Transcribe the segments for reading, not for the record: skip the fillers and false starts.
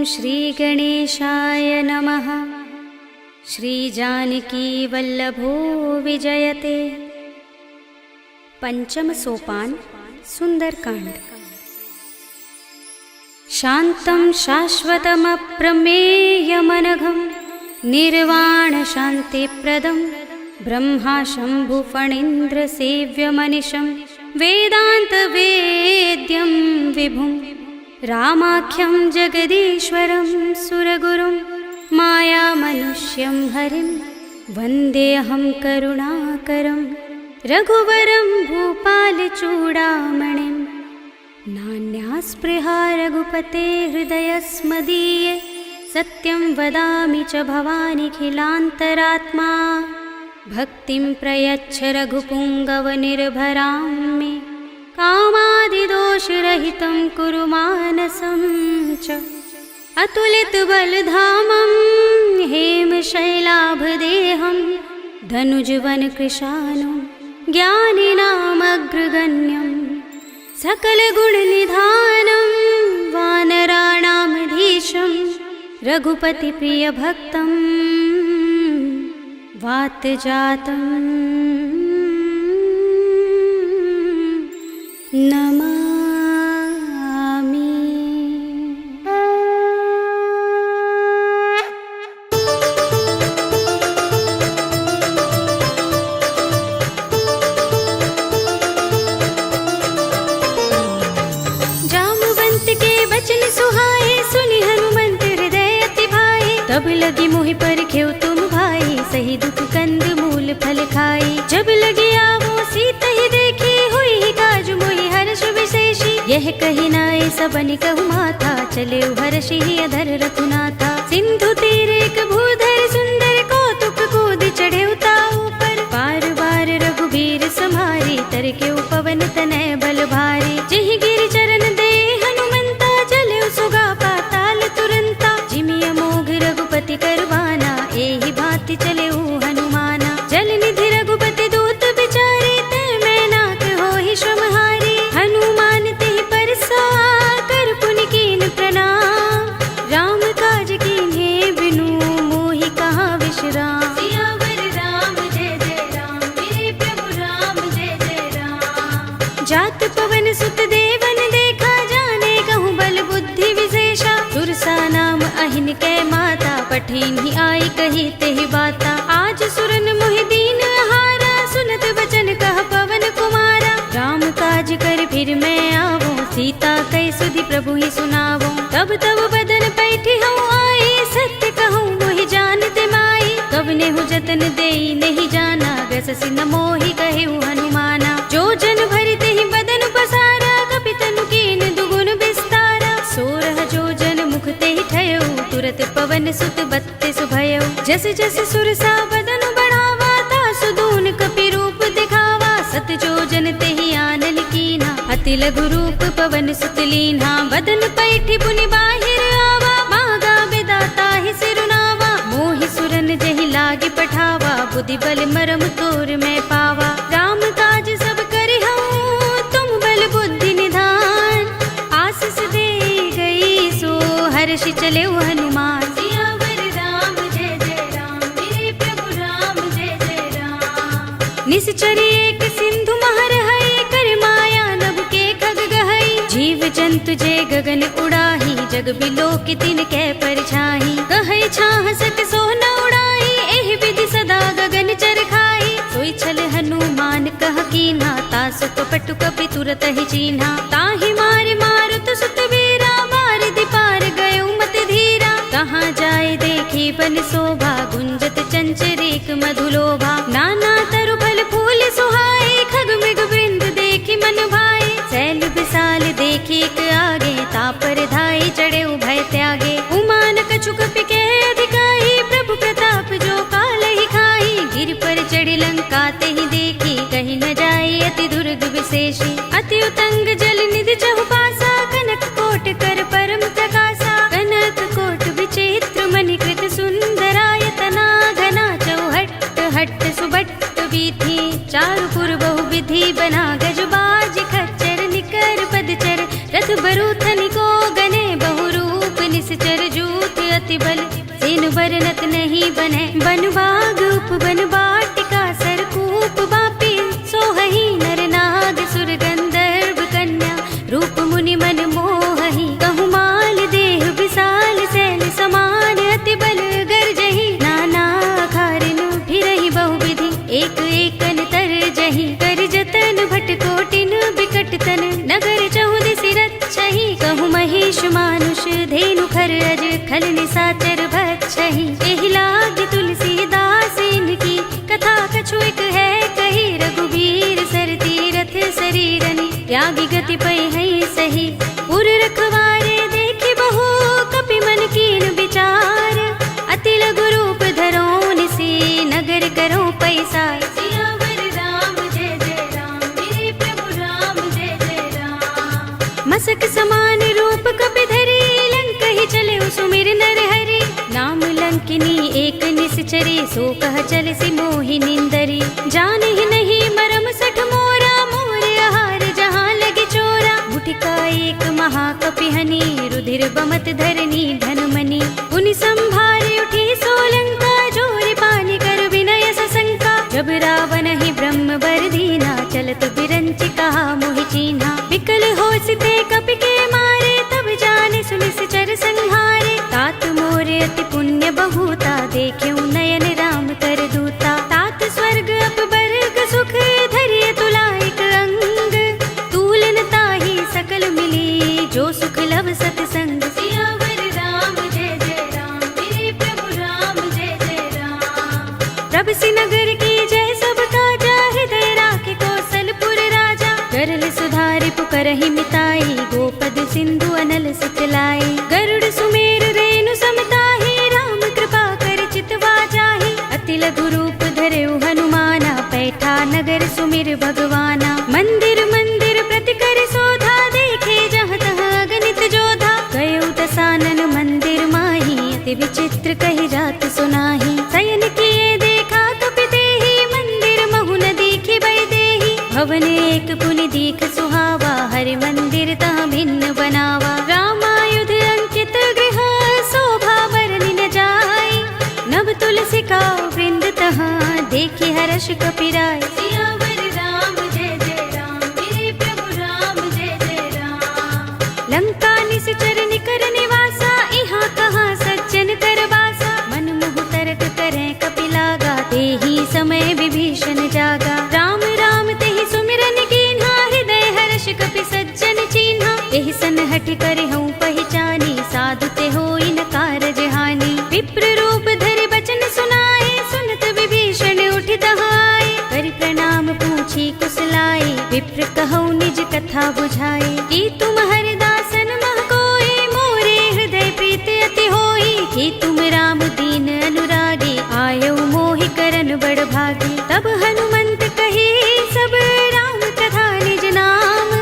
श्रीगणेशाय नमः। श्रीजानकीवल्लभो विजयते। पंचम सोपान सुंदरकांड। शान्तं शाश्वतमप्रमेयमनघं निर्वाणशान्तिप्रदं ब्रह्मा शम्भुफणीन्द्रसेव्यमनिशं वेदान्तवेद्यं विभुं रामाख्यं जगदीश्वरं सुरगुरुं मायामनुष्यं हरिं वन्देऽहं करुणाकरं रघुवरं भूपालचूडामणिं। नान्यास्पृहा रघुपते हृदयस्मदीये सत्यं वदामि च भवानिखिलान्तरात्मा। भक्तिं प्रयच्छ रघुपुङ्गवनिर्भरां मे कामादिदोषरहितं कुरु मानसं च। अतुलितबलधामं हेमशैलाभदेहं धनुजवनकृशानुं ज्ञानिनामग्रगण्यं सकलगुणनिधानं वानराणामधीशं रघुपतिप्रियभक्तं वातजातं नमामि। तब लगी मोहि परखेउ तुम भाई, सही दुख कंद मूल फल खाई। जब लगी आवो सीत ही देखी, हुई ही काज मोहि हर्ष विशेषी। यह कही नाय सबनि कहु माथा, चले हर्षि ही अधर रघुनाथा। सिंधु तीर एक भूधर सुंदर, कौतुक कूद चढ़े ताऊ पर। बार बार रघुबीर समारी, तरके पवन तनय बल भारी। जिहि गिरि चरण दे हनुमंता, चले सुगा पाताल तुरंता। जिमि अमोघ रघुपति करवाना, एहि भांति चले हनुमाना। जल निधि रघुपति दूत बिचारे, तै मैं नाक होहि श्रमहारी। हनुमान तेहि परसा, कर पुनि कीन प्रणाम। राम काज कीन्हे बिनु, मोहि कहाँ विश्राम। सियावर राम जय जय राम, मेरे प्रभु राम जय जय राम। जात पवन सुत देवन देखा, जाने कहूँ बल बुद्धि विशेषा। सुरसा नाम अहिन कै माता, पठिन ही आई कही तेहि बाता। आज सुरन मोहि दीन हारा, सुनत बचन कह पवन कुमारा। राम काज कर फिर मैं आवो, सीता कै सुधि प्रभु ही सुनावो। तब तब बदन पैठी हूँ आई, सत्य कहूँ मोहि जानते माई। कब नेहु जतन देई नहीं जाना, ग्रससि न मोहि कहेउ हनुमाना। जो जन भरि तेहि बदन पसारा, कपितनु कीन दुगुन विस्तारा। सोरह जो जन मुख तेहि ठयउ, तुरत पवन सुत बत्तिस भयउ। जस जस सुरसा बदन बढ़ावा, तासु दून कपि रूप दिखावा। सत जो जन तेहि आनल कीन्हा, अति लघु रूप पवन सुत लीन्हा। बदन पैठी पुनि बाहिर आवा, मागा बिदाता ही सिरुनावा। मोहि सुरन जहि लागी पठावा, बुद्धि बल मरम तोर मैं पावा। राम काज सब करिहउँ, तुम बल बुद्धि निधान। आशीष दे गई सो हर्षि चले हनुमान। सियावर राम जय जय राम, मेरे प्रभु राम जय जय राम। निश्चरी एक सिंधु महर हई, कर माया नभ के खग गहई। जीव जंतु जे गगन उड़ाही, जग बिलो की तिन कै परछाई। कहै छाह सक सो न उड़ाई, एहि विधि सदा गगन चर खाई। सोई छल हनुमान कह कीन्हा, तासु कपटु कपि तुरत ही चीन्हा। ताहि मारे मारुत सुत वीरा, बारिधि पार गयो मत धीरा। कहाँ जाए देखी बन शोभा, गुंजत चंचरीक मधुलोभा। नाना तरु फल फूल सुहाए, खग मृग वृंद देखी मन भाए। शैल विशाल देखी एक आगे, तापर धाई चढ़े भय त्यागे। उमान कछु कपि के अधिकाई, प्रभु प्रताप जो काल ही खाई। गिर पर चढ़ी लंका तेहि देखी, कहीं न जाए अति दुर्ग विशेषी। अति उतंग जल निधि चहुपासा, कनक कोट कर परम प्रकाशा। कनक कोट विचित्र मणिकृत सुंदरायतना। घना चौहट्ट हट्ट सुबट्ट वीथि, चारुपुर बहुविधि बना। गजबाज खच्चर निकर पदचर, रथ बरूथनि को गने बहुरूप निश्चर। अति बल सेनु बरनत नहीं बने। बनबाग उपवन वाटिका सरकूप बापी सोहहि नर नाग सुर गंधर्व कन्या रूप मुनि मन मोहहि। कहु माल देह विशाल सैल समान अति बल गर्जहि। नाना खारिनु फिरहि बहुविधि एक एकन तरजहि। कर जतन भट कोटिन बिकट तन नगर चहुदिस रक्षहि। कहु महिष मानुष धेनु खर अज खल निसाचर भक्षहि। एहि लाग तुलसीदास इनकी कथा कछु एक है कही। रघुबीर सर तीरथ शरीरनि त्यागी गति पै है सही। उर रखवारे देखि बहु कपि मन कीन विचार। अति लघु रूप धरो निसी नगर करो पैसार। सियावर राम जय जय राम मेरे प्रभु राम जय जय राम। मसक समान रूप कपि धरी लंकहि चले सुमिर नर हरि। नाम लंकिनी एक निश्चरी सो कह चल सी मोहि निंदरी। जानहि नहीं मरम सठ मोरा मोर आहार जहाँ लगे चोरा। मुठिका एक महाकपिहनि रुधिर बमत धरनी धनमणि। उनि संभारे उठी सोलंका जोर पानी कर विनय सशंका। जब रावण ही ब्रह्म वर दीना चलत बिरंच कहा मोहि चीन्हा। विकल होसिते कपि के मारे तब जाने सुनिश्चर संहारे। तात मोरे अति पुण्य बहुता देख्यु नयन राम कर दूता। तात स्वर्ग अपवर्ग सुख धरिय तुला एक अंग। तूलन ताहि सकल मिली जो सुख लव सतसंग। सियावर राम जय जय राम मेरे प्रभु राम जय जय राम। प्रभ सि नगर की जय सब काजा हृदय राखे कौशलपुर राजा। गरल सुधारि पुकरहि मिताई गोपद सिंधु अनल सिखलाई। गरुड़ सुमेर रेणु समताहि राम कृपा कर चितवा जाहि। अति लघु रूप धरेउ हनुमाना पैठा नगर सुमिर भगवाना। मंदिर मंदिर प्रति कर शोधा देखे जहाँ तहाँ अगणित जोधा। गयो दसानन मंदिर माही अति विचित्र कही जात सुनाही। शयन किए देखा कपि देहि मंदिर महु न दीखि बै देहि। भवन एक पुनि दीख सुहावा हरि मंदिर तहाँ भिन्न बनावा। रामायुध अंकित गृह शोभा बरनि न जाय। नव तुलसी का वृंद तहाँ देखि हर्ष कपिराय। सियावर राम जय जय राम मेरे प्रभु राम जय जय राम। लंका निश्चर निकर निवासा इहाँ कहाँ सज्जन कर बासा। मन मोह तर्क करें कपि लागा तेहि समय विभीषण जागा। राम राम तेहि सुमिरन कीन्हा हृदय हर्ष कपि सज्जन चीन्हा। एहि सन हठि करे हूँ पहचानी साधु ते होई न कारज हानि। विप्र रूप धरि बचन सुनाए सुनत विभीषण उठि तहाय। करि प्रणाम पूछी कुशलाई विप्र कहौ निज कथा बुझाई। कि तुम हरिदासन मह कोई मोरे हृदय प्रीति अति होई। कि तुम राम दीन अनुरागी आयौ मोहि करन बड़ भागी। तब हनुमंत कही सब राम कथा निज नाम।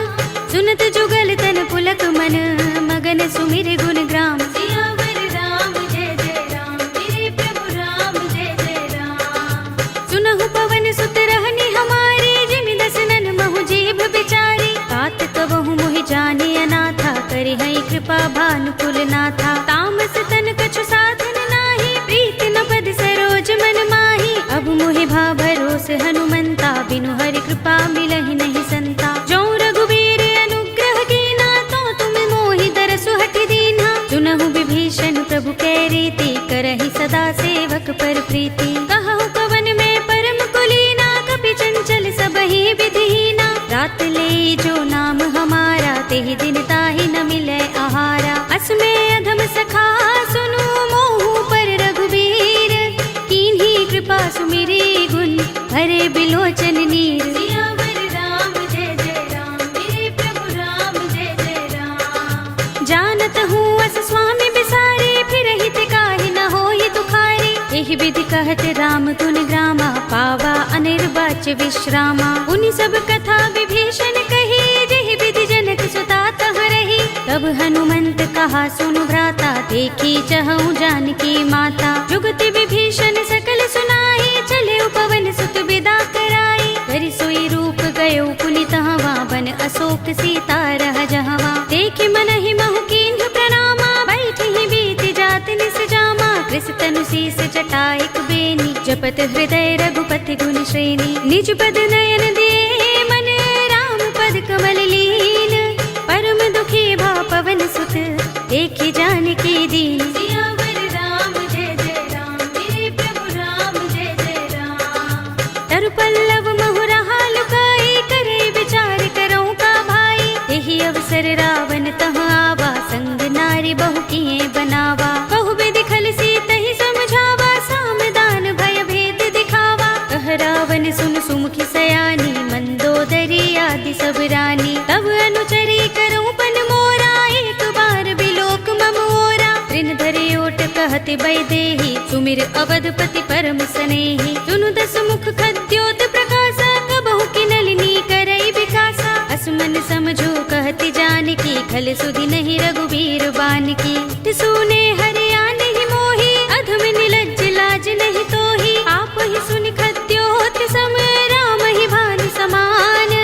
सुनत जुगल तन पुलक मन मगन सुमिर गुण ग्राम। सियावर राम जय जय राम मेरे प्रभु राम जय जय राम। सुनहु पवन सुत रहनी हमारी जिमि दसनन महु जीभ बिचारी। तात कबहु मोहि जाने अनाथा करि है कृपा भानुकुल नाथा। तामस तन कछु साधन नाही प्रीति न पद सरोज मन माही। अब मोहि भा भरोस हनुमंता बिनु हरि कृपा मिलहि नहीं संता। जो रघुबीर अनुग्रह कीना तो तुम मोहि दरसु हठि दीन्हा। सुनहु विभीषण प्रभु कै रीति करहि सदा सेवक पर प्रीति। कहु कवन में परम कुलीना कपि चंचल सबहि विधिहीना। रात ले जो नाम हमारा तेहि दिन ताहि न मिलै आहारा। अस्मे अधम सखा सुनु मोहु पर रघुबीर। कीन्ही कृपा सुमिरी गुण भरे बिलोचन नीर। सियावर राम जय जय राम मेरे प्रभु राम जय जय राम। जानत हूँ अस स्वामी बिसारे फिर हित काहि न होई दुखारी। एहि विधि कहत राम गुण ग्रामा पावा अनिर्वाच्य विश्रामा। उनि सब कथा विभीषण कही जेहि विधि जनक सुता तहाँ रही। तब हनुमंत कहा सुनु भ्राता देखी चहु जानकी माता। जुगति विभीषण सकल सुनाई चले पवन सुत विदा कराई। करि सोई रूप गयो पुनि तहवा बन अशोक सीता रह जहवा। देखि मन ही महु कीन्ह प्रणामा बैठि बीत जात निस जा। शीस जटाइक बेनी, जपत हृदय रघुपति गुण श्रेणी। निज पद नयन दिए मन राम पद कमल लीन, परम दुखी भा पवन सुत देखि जानकी दीन। सियावर राम जय जय राम, मेरे प्रभु राम जय जय राम। तरु पल्लव महु रहा लुकाई, करे विचार करो का भाई। यही अवसर रावण तह आवा, संग नारी बहु किए बनावा। बहु विधि खल सीत ही समझावा, सामदान भय भेद दिखावा। कह रावण सुन सुमुखी सयानी, मंदोदरी आदि सब रानी। तब अनुचरी करो पन मोरा, एक बार बिलोक मम ओरा। तृण धरे ओट कहति वैदेही, सुमिर अवधपति परम स्नेही। सुनु दस मुख खद्योत प्रकाशा, कबहु की नलिनी करई विकासा। असमन समझो कहति जानकी, खल सुधि नहीं रघुबीर बानकी। सुने हरिया नहीं मोही, अधम निलज्ज लाज नहीं तोही। आप ही सुनि खद्योत सम, राम ही भानु समान।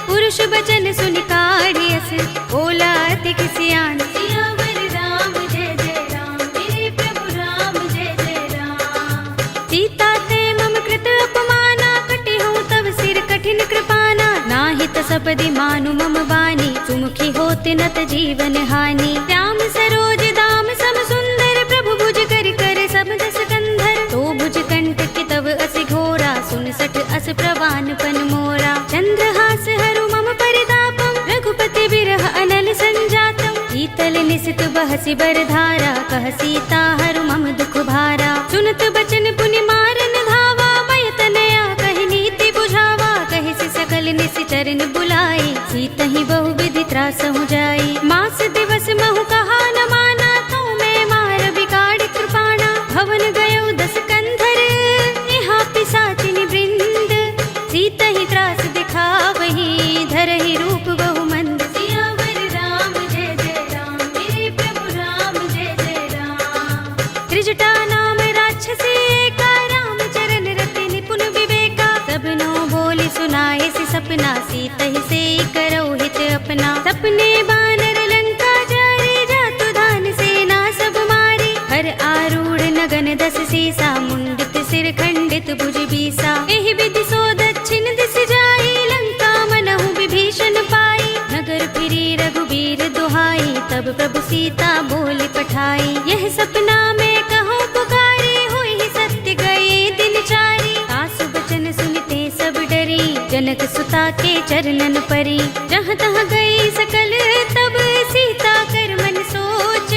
पुरुष बचन सुनि काढ़ियस, बोला अति सियान। सियावर राम जय जय राम, मेरे प्रभु राम जय जय राम। सीता ते मम कृत अपमाना, कटे हूँ तब सिर कठिन कृपाना। नाहित सपदि मानु मम बानी, सुमुखी होत नत जीवन हानि। श्याम सरोज दाम सम सुंदर, प्रभु भुज कर कर सब दस कंधर। तो भुज कंटक तब अस घोरा, सुन सठ अस प्रवान पन मोरा। चंद्रहास हरु मम परितापम, रघुपति बिरह अनल संजातम। शीतल निसित बहसि बरधारा, कह सीता हरु मम दुख भारा। सुनत बचन पुनि मारन धावा, मय तनया कहि नीति बुझावा। कहि से सकल निसि चरण बुलाई, सीतहि बहु विधि त्रास हो जाई। मास दिवस महु कहा न माना, तो मैं मार बिगाड़ कृपाणा। भवन गयो दस कंधर, यहाँ पिशाचिनी वृंद। सीतहि त्रास दिखावही, धरहि रूप बहु मंद। सियावर राम जय जय राम, मेरे प्रभु राम जय जय राम। त्रिजटा नाम राक्षसी एका, राम चरण रति निपुण विवेका। सबनो बोली सुनाए सि सपना, सीतहि से करो हित अपना। सपने बानर लंका जारे, जातु धान सेना सब मारी। हर आरूढ़ नगन दस सीसा, मुंडित सिर खंडित भुज बीसा। एहि विधि सो दक्षिण दिस जाई, लंका मनहु विभीषण पाई। नगर फिरी रघुबीर दुहाई, तब प्रभु सीता बोली पठाई। यह सपना में कहूँ पुकारी, हुई सत्य गए दिन चारी। सासु बचन सुनते सब डरी, जनक सुता के चरणन परी। जहाँ तहाँ गई सकल तब सीता कर मन सोच।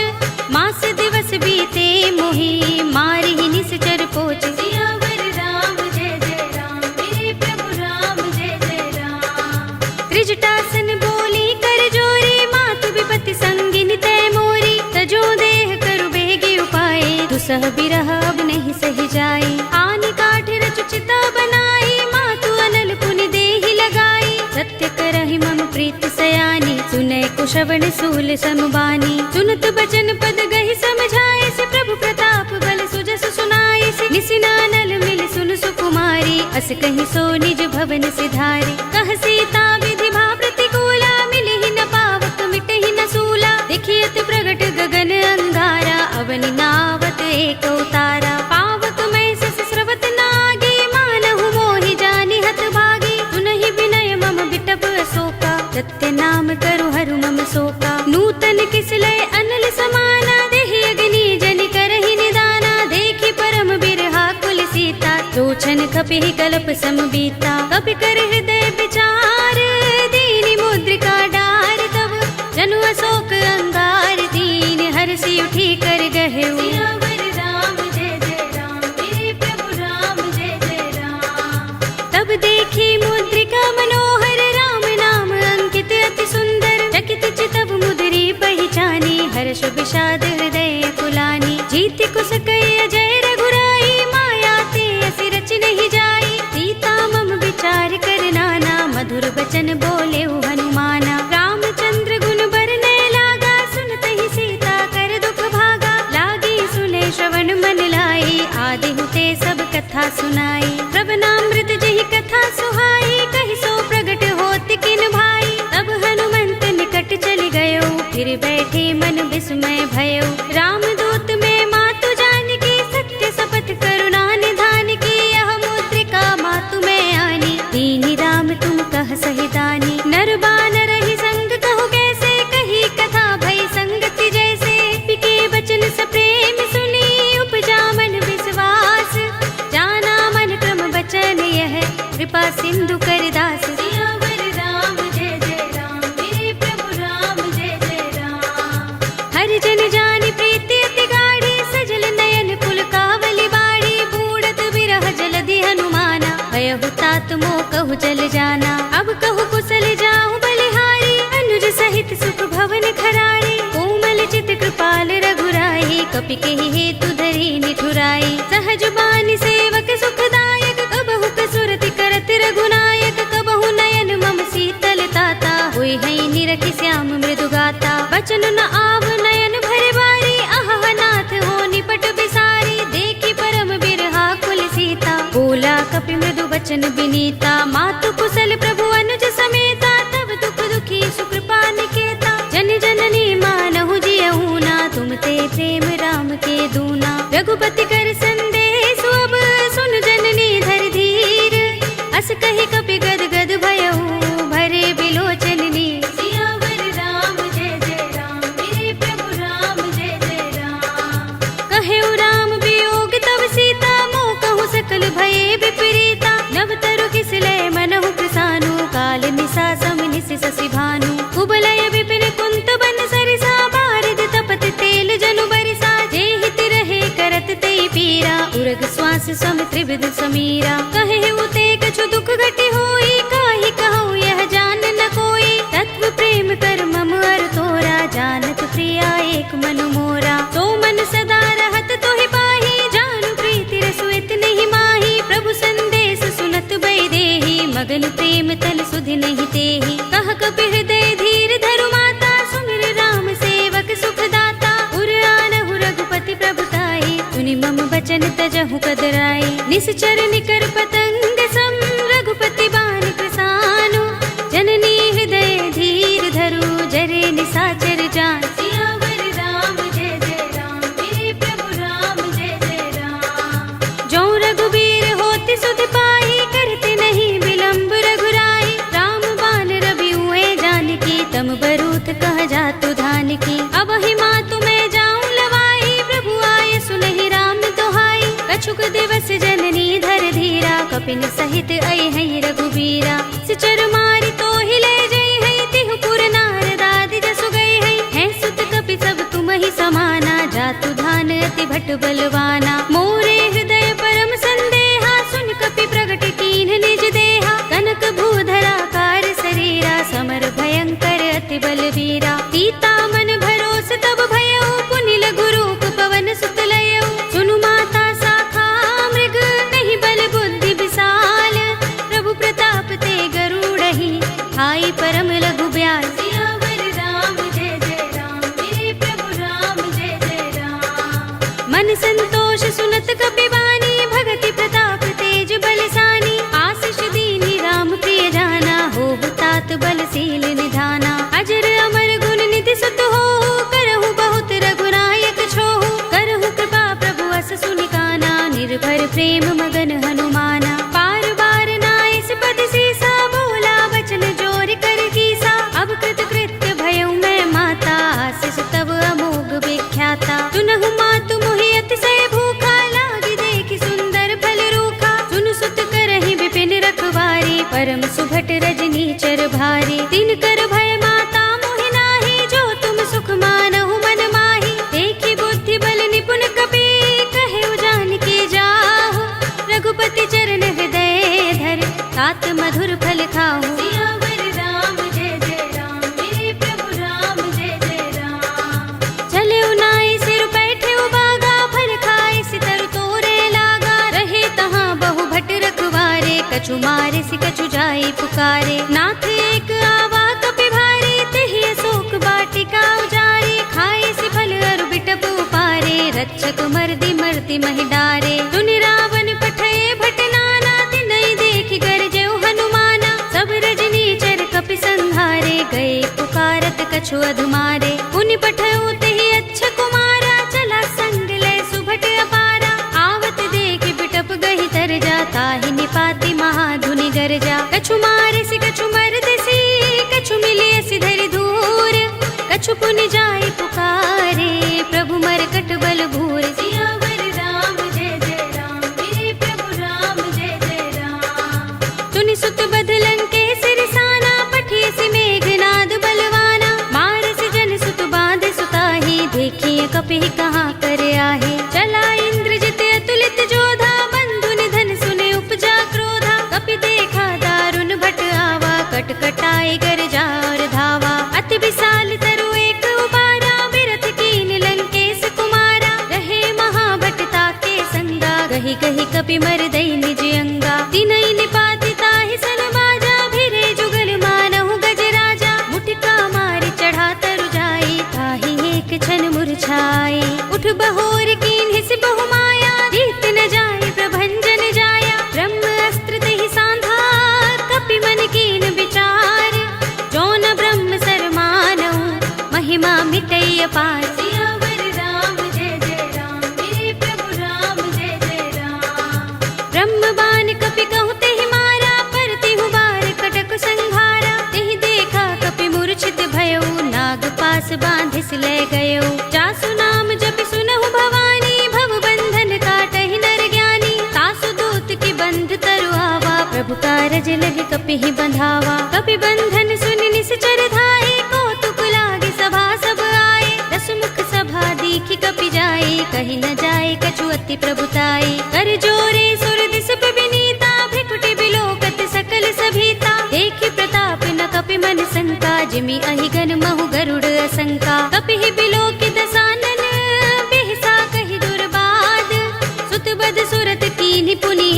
मास दिवस बीते मोही, मारी ही निश्चर पोच। सियावर राम जय जय राम, मेरे प्रभु राम जय जय राम। त्रिजटासन बोली कर जोरी, मातु विपति संगिन तय मोरी। तजो देह करु बेगी उपाय, दुसह बिरह अब नहीं सही जाए। आनि काठ रचु चिता बनाई, मातु अनल पुनि देहि लगाई। सत्य करहि मम प्रीत सयानी, सुनय कुशवण सूल समबानी। सुनत बचन पद गहि समझाए, से प्रभु प्रताप बल सुजस सुनाए। से निसिनानल मिल सुन सुकुमारी, अस कहि सो निज भवन सिधारी। कह सीता विधि भा प्रतिकूला, मिलहि न पावक मिटहि न सूला। देखियत प्रगट गगन अंगारा, अवनि नावत एक उतारा। पावक मैं सस स्रवत नागी, मानहु मोहि जानि हत भागी। सुनहि विनय मम बिटप अशोका, सत्य नाम करु हरु मम शोका। नूतन किसलय अनल समाना, देहि अग्नि जनि करहि निदाना। देखि परम बिरहा कुल सीता, लोचन कपिहि कल्प सम बीता। कपि कर हृदय विचार, दीनि मुद्रिका डार। तब जनु अशोक अंगार, दीन हर्षि उठी कर गहेउ। सियावर राम जय जय राम, मेरे प्रभु राम जय जय राम। तब देखी मुद्रिका मनोहर, राम नाम अंकित अति सुंदर। चकित चितव मुद्री पहचानी, हर्ष विषाद हृदय कुलानी। जीति कुस कई अजय रघुराई, माया ते असि रच नहीं जाई। सीता मम विचार कर नाना, मधुर बचन बोले हनुमाना। रामचंद्र गुण बरने लागा, सुनतहि सीता कर दुख भागा। लागी सुने श्रवण मन लाई, आदि हुते सब कथा सुनाई। प्रभनामृत जहि कथा सुहाई, कहि सो प्रगट होत किन भाई। तब हनुमंत निकट चल गयो, फिर बैठे मन विस्मय भयो। रामदूत में मातु जानकी, सत्य सब तात मो कहु चल जाना। अब कहु कुशल जाऊं बलिहारी, अनुज सहित सुख भवन खरारी। कोमल चित कृपाल रघुराई, कपि केहि हेतु धरि निठुराई। सहज बानी सेवक सुखदायक, कबहु कसुरति करत रघुनायक। कबहु नयन मम शीतल ताता, होय हई निरखि श्याम मृदु गाता। बचन न आव नयन भरे बारी, अहह नाथ हो निपट बिसारी। देखी परम बिरहा कुल सीता, बोला कपि मृदु बचन बिनीता। मातु कुशल प्रभु अनुज समेता, तब दुख दुखी सुकृपा निकेता। जन जननी मानहु जियहु ना, तुम ते प्रेम राम के दूना। रघुपति कर संदेश अब सुन जननी धर धीर। अस कहि कपि गद गद भयहु, भरे बिलोचन नीर। सियावर राम जय जय राम, मेरे प्रभु राम जय जय राम। कहेउ राम वियोग तब सीता, मोह कहु सकल भये विपरीता। नव तरु किसले मनहु कृसानु, काल निसा सम निसि शशि भानु। कुबलय विपिन कुंत बन सरिसा, बारिद तपत तेल जनु बरिसा। जे हित रहे करत तेई पीरा, उरग श्वास सम त्रिविध समीरा। कहेउ ते कछु दुख घटी होई, काहि कहूँ यह जान न कोई। तत्व प्रेम कर मम अर तोरा, जानत प्रिया एक मनु मोरा। तो मन सदा रहत तोहि पाही, जानु प्रीति रसुइत नहीं माही। प्रभु संदेश सुनत बै देहि, मगन प्रेम तल सुधि नहीं तेहि। कह कपि हृदय धीर धरु माता, सुमिर राम सेवक सुख दाता। उर आनहु रघुपति प्रभुताई, सुनि मम बचन तजहु कदराई। निश्चर निकर पतंग सम, रघुपति बाण कृसानु। जननी हृदय धीर धरु, जरे निसाचर जान। सियावर राम जय जय राम, मेरे प्रभु राम जय जय राम। जो रघुबीर होति सुध पाई, करते नहीं विलंब रघुराई। राम बाण रवि हुए जानकी, तम बरूथ कह जातु धान की। अब ही मातु मैं जाऊं लवाई, प्रभु आए सुनहि राम दोहाई। कछुक दिवस जननी धर धीरा, कपिन सहित अय हई रघुबीरा। सिचर मारी तो ही ले जई हई, तिहु पुर नारद आदि जसु गई हई। हैं सुत कपि सब तुम ही समाना, जातु धान अति भट बलवाना। मोरे हृदय परम संदेहा, सुन कपि प्रगट कीन्ह निज देहा। कनक भूधरा कार शरीरा, समर भयंकर अति बलवीरा। सीता मन भरोस तब भयउ, पुनि लघु रूप पवन सुत लयउ। सुनु माता शाखा मृग, नहीं बल बुद्धि विशाल। प्रभु प्रताप ते गरुड़हि, हाई परम लघु ब्याल। सियावर राम जय जय राम, मेरे प्रभु राम जय जय राम। मन संतोष सुनत कपि बानी, भगति प्रताप तेज बलसानी। आशीष दीनी राम प्रिय जाना, होहु तात बलशील निधाना। अजर अमर गुण निधि सुत होहु, करहु बहुत रघुनायक छोहु। करहु कृपा प्रभु अस सुनि काना, निर्भर प्रेम मगन हनुमाना। पार बार नाइस पद सीसा, बोला वचन जोर कर कीसा। अब कृत कृत्य भयउ मैं माता, आशीष तब अमोघ विख्याता। सुनहु मातु मोहि अतिशय भूखा, लागी देखि सुंदर फल रूखा। सुन सुत करहि विपिन रखवारी, परम सुभट रजनी चर भारी। तिन कर भय माता मोहि नाही, जो तुम सुख मानहु मन माही। देखि बुद्धि बल निपुण कपि, कहेउ जानकी जाहु। रघुपति चरण हृदय धर, तात मधुर फल खाहु। सियावर राम जय जय राम, मेरे प्रभु राम जय जय राम। चले उनाई सिर बैठे उबागा, फल खाए सितर तोरे लागा। रहे तहाँ बहु भट रखवारे, कछु मारे सि कछु जाई पुकारे। नाथ एक आवा कपि भारी, तेहि अशोक बाटिका उजारी। खाए सि फल अरु बिटप उपारे, रक्षक मर्दि मर्दि महि डारे। सुनि रावण पठये भट नाना, तिनहि देखि गरजेउ हनुमाना। सब रजनी चर कपि संहारे, गए पुकारत कछु अधुमारे। पुनि पठयउ तेहि अच्छ कुमारा, चला संग लय सुभट अपारा। आवत देखि बिटप गहि तर जा, ताहि निपाति महाधुनि गरजा। कछु मारे सि कछु मर्द सी, कछु मिलिय सि धरि धूर। कछु पुनि जाई पुकारे, प्रभु मरकट बल भूर। सियावर राम जय जय राम, मेरे प्रभु राम जय जय राम। सुनि सुत बदलन के सिरसाना, पठिय सि मेघनाद बलवाना। मारस जन सुत बांध सुताही, देखिए कपि कहाँ कर आहे। चला इंद्रजित अतुलित जोधा, बंधु निधन सुने उपजा क्रोधा। कपि देखा कपि मर दई निज अंगा। तिनई निपाति ताहि सन बाजा, भिरे जुगल मानहु गज राजा। मुटिका मारि चढ़ा तरु जाई, ताहि एक क्षण मुरझाई। उठ बहोर कीन्हि सि बहु माया, जीत न जाय प्रभंजन जाया। ब्रह्म अस्त्र तहि सांधा, कपि मन कीन विचार। जो न ब्रह्म सर मानहु, महिमा मिटई अपार। सियावर राम जय जय राम, मेरे प्रभु राम जय जय राम। ब्रह्म बाण कपि कहु तेहि मारा, पर तिहु बार कटक संघारा। तेहि देखा कपि मूर्छित भयउ, नाग पास बांधिस ले गयउ। जासु नाम जपि सुनहु भवानी, भव बंधन काटहि नर ज्ञानी। तासु दूत की बंध तरु आवा, प्रभु कारज लगे कपि ही बंधावा। कपि बंधन सुनि निश्चर धाये, कौतुक लागे सभा सब आए। दस मुख सभा दीखि कपि जाए, कहि न जाए कछु अति प्रभुताई। कर जोरे सुर दिस विनीता, भ्रिकुटि बिलोकत सकल सभीता। देखि प्रताप न कपि मन शंका, जिमि अहिगन महु गरुड़ असंका। कपि ही बिलोकि दसानन, बिहसा कहि दुर्बाद। सुत बद सुरत कीन्हि पुनि,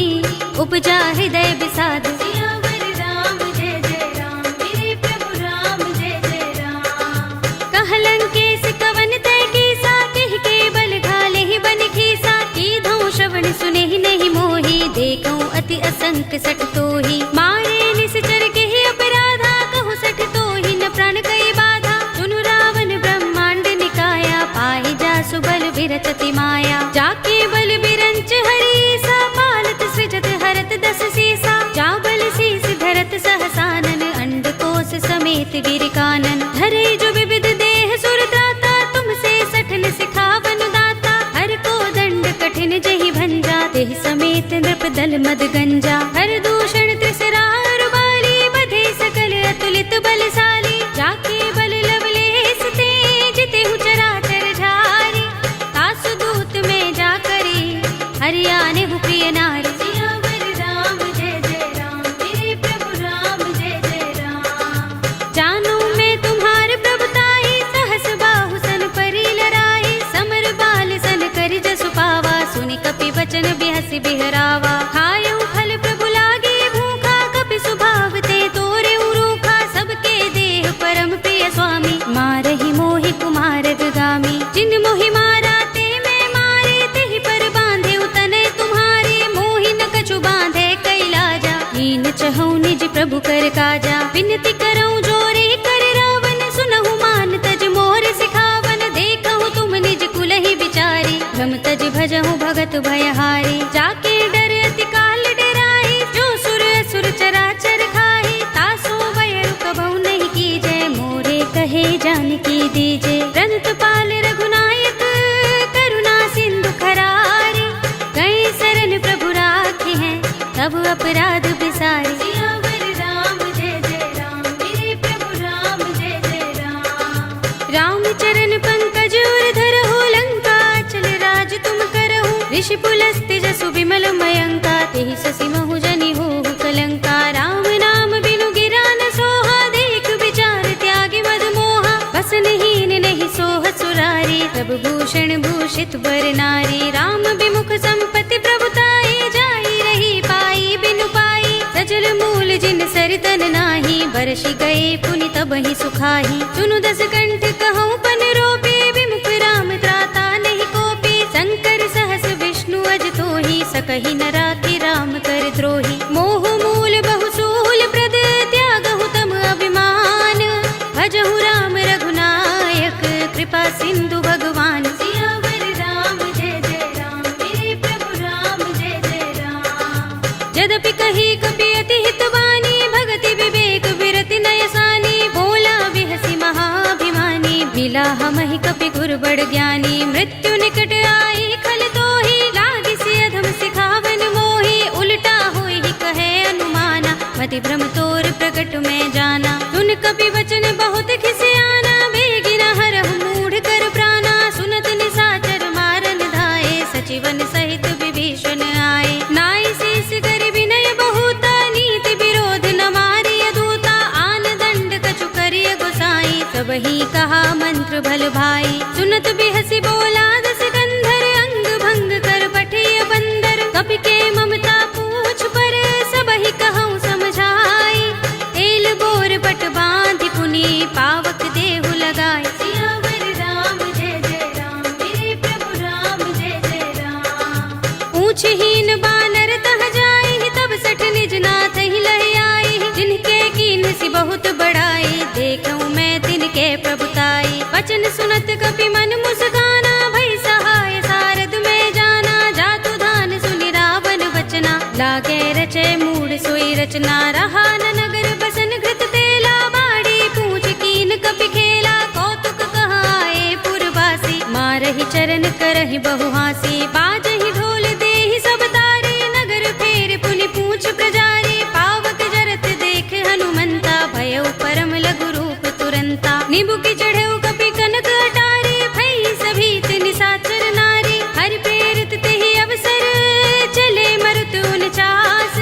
उपजा हृदय विषाद। सियावर राम जय जय राम, मेरे प्रभु राम जय जय राम। कहलंकेश कवन तै कीसा, कहि के बल घाले ही बन खीसा। कीधौ श्रवण सुनेहि नहीं मोहि, देखौ अति असंक सठ तोहि। मारे निश्चर केहि अपराधा, कहु सठ तोहि न प्राण कई बाधा। सुनु रावण ब्रह्मांड निकाया, पाहि जासु बल बिरचति माया। जाके बल बिरंच हरीसा, पालत सृजत हरत दस सीसा। जा बल शीस धरत सहसानन, अंडकोश समेत गिर कानन। धरे जो विविध देह सुर त्राता, तुमसे सठन सिखावन दाता। हर को दंड कठिन जहि भंजा, तेहि समेत नृप दल मद गंजा। हर दूषण त्रिसरा रुबाली, बधे सकल अतुलित बलशाली। जाके बल लवलेस ते, जितेहु चराचर झारी। तासु दूत में जा करी, हरियाने हु प्रिय नारी। सियावर राम जय जय राम, मेरे प्रभु राम जय जय राम। जानो मैं तुम्हार प्रभुताई, सहस बाहु सन परी लराई। समर बाल सन करि जसु पावा, सुनि कपि वचन बिहसि बिहरावा। खायउ फल प्रभु लागे भूखा, कपि सुभाव ते तोरे रूखा। सबके देह परम प्रिय स्वामी, मारहि मोहि कुमार गामी। जिन मोहि मारा ते मैं मारे, तेहि पर बांधे तनय तुम्हारे। मोहि न कछु बांधे कैलाजा, हीन चहु निज प्रभु कर काजा। विनती करऊं जोरे कर रावण, सुनहु मान तज मोर सिखावन। देखहु तुम निज कुलहि विचारी, भ्रम तज भजहु भगत भयहारी। जाके डर अति काल डराहि, जो सुर असुर चराचर खाहि। तासो बयरु कबहु नहीं कीजै, मोरे कहे जानकी दीजे। रंत पाल रघुनायक, करुणा सिंधु खरारी। गए शरण प्रभु राखे हैं, तब अपराध बिसारी। सियावर राम जय जय राम, मेरे प्रभु राम जय जय राम। राम चरण पंकज उर धरहु, लंका चल राज तुम करहु। ऋषि पुलस्त्य जसु विमल मयंका, तेहि ससि महु जनि होहु कलंका। राम नाम बिनु गिरा न सोहा, देख विचार त्यागी मद मोहा। बसनहीन नहीं सोह सुरारी, प्रभु भूषण भूषित बर नारी। राम विमुख संपत्ति प्रभुताई, जाई रही पाई बिनु पाई। सजल मूल जिन सरितन नाही, बरषि गए पुनि तबहि सुखाही। सुनु दस कंठ कहूँ पन रोपी, विमुख राम त्राता नहीं कोपी। शंकर सहस विष्णु अज तोहि, सकहि न राखि राम कर द्रोही। मोह मूल बहु सूल प्रद, त्यागहु तम अभिमान। भजहु राम रघुनायक, कृपा सिंधु भगवान। सियावर राम जय जय राम, मेरे प्रभु राम जय जय राम। यद्यपि कही कपि अति हितवानी, भगति विवेक विरति नयसानी। बोला बिहसि महाभिमानी, मिला हमहि कपि गुर बड़ ज्ञानी। मृत्यु निकट आई खल तोहि, लागिसि अधम सिखावन मोहि। उल्टा होई कहे अनुमाना, मति भ्रम तोर प्रकट में जाना। सुन कपि वचन बहुत खिसियाना, बेगिना हरहु मूढ़ कर प्राणा। सुनत निशाचर मारन धाये, सचिवन सहित विभीषण आए। नाई शीस कर विनय बहुता, नीति विरोध न मारिय दूता। आन दंड कछु करिय गोसाई, सबहि कहा मंत्र भल भाई। सुनत बिहसि बोला दस कंधर, अंग भंग कर पठिय बंदर। कपि के नाथ ही लहि आई, जिनके कीन सी बहुत बड़ाई, देखूं मैं तिनके प्रभुताई। वचन सुनत कपि मन मुस्काना, भई सहाय सारद में जाना, जातु धान सुनि रावण बचना, लागे रचे मूढ़ सोई रचना। रहा न नगर बसन घृत तेला, बाड़ी पूछ कीन कपि खेला, कौतुक कहाए पुरवासी, मारहि चरण करहि बहु हासी। बाजहि ढोल देहि सब तारी, नगर फेर पुनि पूछ प्रजारी, पावक जरत देख हनुमंता, भयउ परम लघु रूप तुरंता। नीबू की चढ़ेउ कपि कनक अटारी, भई सभीत निशाचर नारी, हरि प्रेरित तेहि अवसर, चले मरुत 49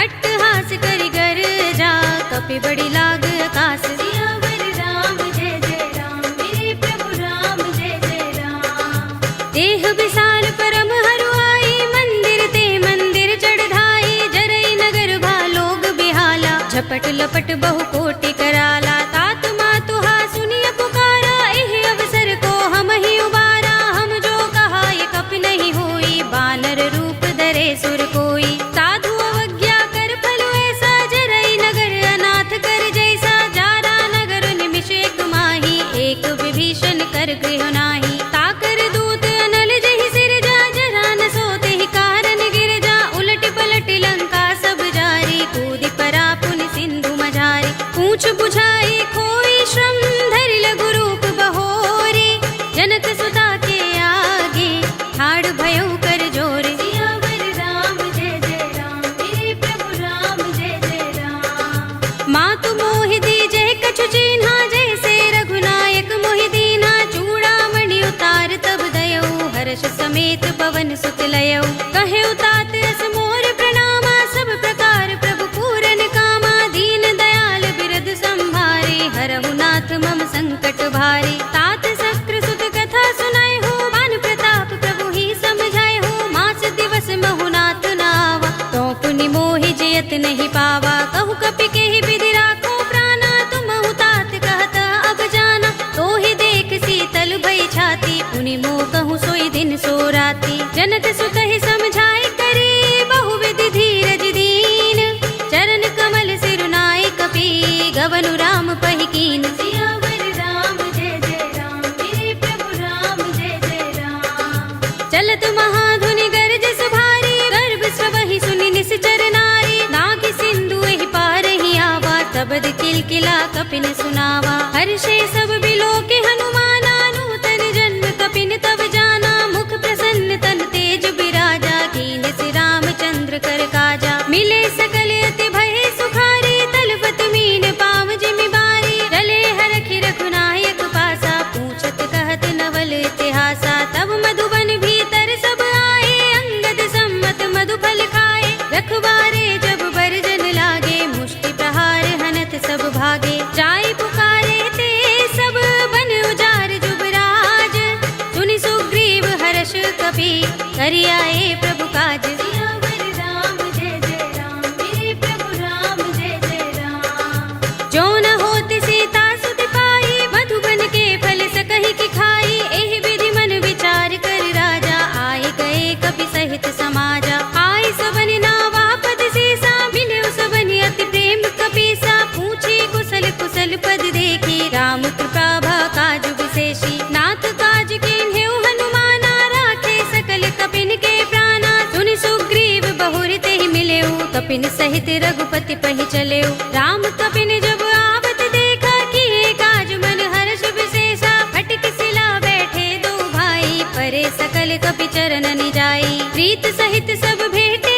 अट्टहास करि गर जा, कपि बड़ी लाग आकाश। सियावर राम जय जय राम, मेरे प्रभु राम जय जय राम। देह विशाल परम हरुआई, मंदिर ते मंदिर चढ़ाई, जरई नगर भालोग बिहाला, झपट लपट बहु कोटि कराला। तात मातु हा सुनिय पुकारा, एहि अवसर को हम ही उबारा, हम जो कहा ये कपि नहीं होई, बानर रूप धरे सुर कोई। साधु अवज्ञा कर फल ऐसा, जरई नगर अनाथ कर जैसा, जारा नगर निमिष एक माही, एक विभीषण कर गृह नाही। ताकर दूत अनल जहि सिर जा, जरा न सोते ही कारण गिर जा, उलट पलट लंका सब जारी, कूदि परा पुनि सिंधु मझारी। पूछ बुझाई कोई श्रम, धरि लघु रूप बहोरी, जनक सुता के आगे ठाड़ भयउ कर जोरे। सियावर राम जय जय राम, मेरे प्रभु राम जय जय राम। मातु मोहि दीजे कछु चिन्हा, जैसे रघुनायक मोहि दीन्हा, चूड़ामणि उतार तब दयऊ, हर्ष समेत पवन सुत लयऊ। कहे तात अस मोर प्रणामा, सब प्रकार प्रभु पूरन कामा, दीन दयाल बिरद संभारे, हरहु नाथ मम संकट भारे। तात शस्त्र सुत कथा सुनाए हो, मान प्रताप प्रभु ही समझाए हो, मास दिवस महु नाथ नावा, तो पुनि मोहि जयत नहीं पावा। कहु कपि केहि विधि राखो प्राणा, तुमहु तात कहत अब जाना, तो ही देख शीतल भई छाती, पुनि मोह कहूँ सोई दिन सो राती। जनक सुत ही समझाए करी, बहु विधि धीरज दीन, चरण कमल सिरुनाए कपि, गवनु राम पहि कीन। सियावर राम जय जय राम, मेरे प्रभु राम जय जय राम। चलत महाधुनि गरज सुभारी, गर्भ सबहि सुनि निश्चर नारी, नागि सिंधु एहि पार ही आवा, तबद किलकिला कपिन सुनावा। हर्षे सब बिलोके हनुमाना, नूतन जन्म कपिन तब जाना, मुख प्रसन्न तन तेज बिराजा, कीन सि रामचंद्र कर काजा। मिले सकल अति भय सुखारी, तलपत मीन पाव जिमि बारी, चले हरखि रघुनायक पासा, पूछत कहत नवल इतिहासा। तब मधुबन भीतर सब आए, अंगद सम्मत मधु फल खाए, रखवारे जब बरजन लागे, मुष्टि प्रहार हनत सब भागे। जाय पुकारे ते सब बन उजार जुबराज, सुनि सुग्रीव हर्ष कपि, करि आए प्रभु काज। सियावर राम जय जय राम, मेरे प्रभु राम जय जय राम। जो न होति सीता सुत पाई, मधुबन के फल सकहि की खाई, एहि विधि मन विचार कर राजा, आए गए कपि सहित समाजा। आय सबनि नावा पद सीसा, मिले सबनि अति प्रेम कपीसा, पूछे कुशल कुशल पद देखी, राम कृपा भा काज विशेषी। नाथ काज कीन्हेउ हनुमाना, राखे सकल कपिन के प्राणा, सुनि सुग्रीव बहुर तेहि मिलेउ, कपिन सहित रघुपति पहि चलेउ। राम कपिन जब आवत देखा, किए काज मन हर्ष विशेषा, फटक सिला बैठे दो भाई, परे सकल कपि चरण निजाई। प्रीत सहित सब भेटे,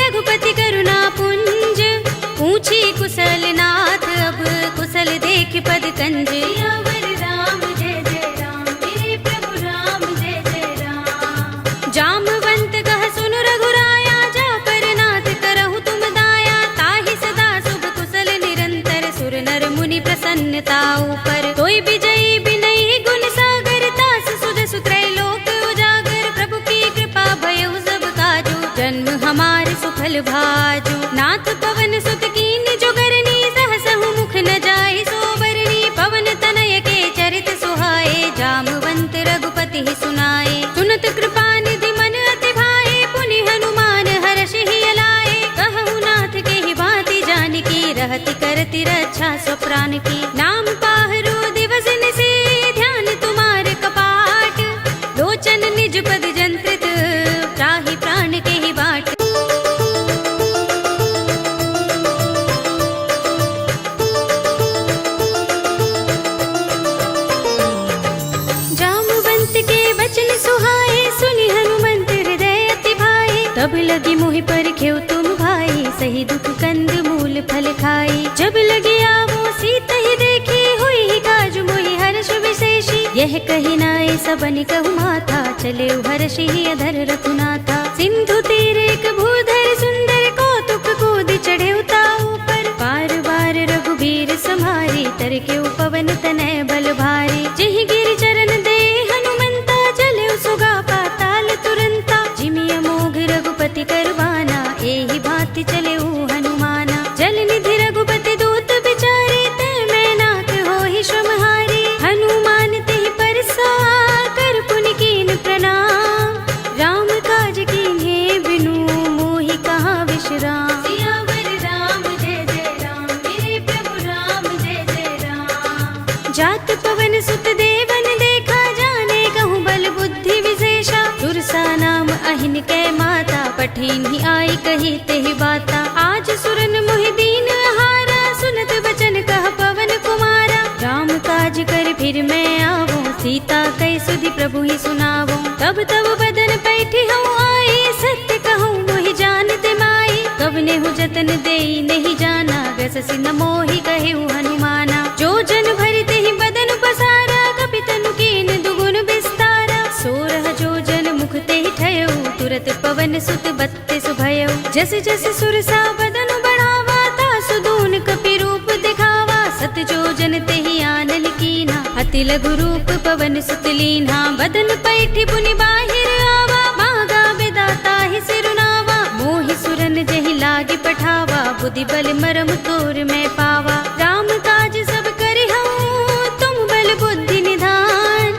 रघुपति करुणा पुंज, पूछी कुशल नाथ अब, कुशल देख पद कंज। सियावर राम जय जय राम, मेरे प्रभु राम जय जय राम। जामवंत कह सुन रघुराया, जा पर नाथ करहु तुम दाया, ताहि सदा शुभ कुशल निरंतर, सुर नर मुनि प्रसन्नता ऊपर। तोय विजयी बिनहि गुण सागर, तास सुध सुत्रैलोक उजागर, प्रभु की कृपा भयउ सब काजू, जन्म हमार सुफल भाजू। नाथ पवन सुत कीन जो करनी, सहसहु मुख न जाय सोबरनी, पवन तनय के चरित सुहाए, जामवंत रघुपति ही सुनाए। सुनत कृपा निधि मन अति भाए, पुनि हनुमान हर्ष ही अलाए, कहु नाथ करती रक्षा स्वप्राण की। नाम पाहरो दिवस से ध्यान तुम्हारे कपाट, लोचन निज पद जंत्रित त्राहि प्राण के ही बाट। जामवंत के वचन सुहाए, सुनि हनुमंत हृदय अति भाए। तब लगी मोहि पर खेव तुम भाई, सही दुख कंद मूल फल खाई। जब लगी आवो सीता ही देखी, हुई ही काज मोहि हर्ष विशेषी। यह कही नाय सबन कहु माथा, चले हर्षि ही अधर रघुनाथा। सिंधु तीर एक भूधर सुंदर, कौतुक कूद चढ़े उताऊ पर। बार बार रघुबीर समारी, तर के पवन तनय बल भारी। जिहि गिरि चरण दे हनुमंता, चले सुगा पाताल तुरंता। जिमि अमोघ रघुपति करवाना, एहि भांति चले हनुमाना। जल निधि रघुपति दूत बिचारे, तै मैं नाथ होहि श्रमहारी। हनुमान तेहि परसा, कर पुनि कीन प्रणाम। राम काज कीन्हे बिनु, मोहि कहाँ विश्राम। सियावर राम जय जय राम, मेरे प्रभु राम जय जय राम। जात पवन सुत देवन देखा, जाने कहूँ बल बुद्धि विशेषा। सुरसा नाम अहिन कै माता, पठिन ही आई कही तेहि बाता। आज सुरन मोहि दीन आहारा, सुनत बचन कह पवन कुमारा। राम काज कर फिर मैं आवो, सीता कई सुधि प्रभु ही सुनावो। तब तब बदन पैठी हूँ आई, सत्य कहूँ मोहि जानते माई। कवने हूँ जतन देई नहीं जाना, गससि न मोहि कहेउ हनुमाना। जो जन भरि तेहि बदन पसारा, कपि तनु कीन दुगुन विस्तारा। सोरह जो जन मुख तेहि ठयउ, तुरत पवन सुत बत्तीस भयउ। जस जस सुरसा बदन बढ़ावा, तासु दून कपि रूप दिखावा। सत जो जन तेहि आनल कीना, अति लघु रूप पवन सुत लीन्हा। बदन पैठी पुनि बाहिर आवा, मांगा विदाता ही सिरुनावा। मोहि सुरन जहि लागे पठावा, बुद्धि बल मरम तोर मैं पावा। राम काज सब करिहउँ, तुम बल बुद्धि निधान।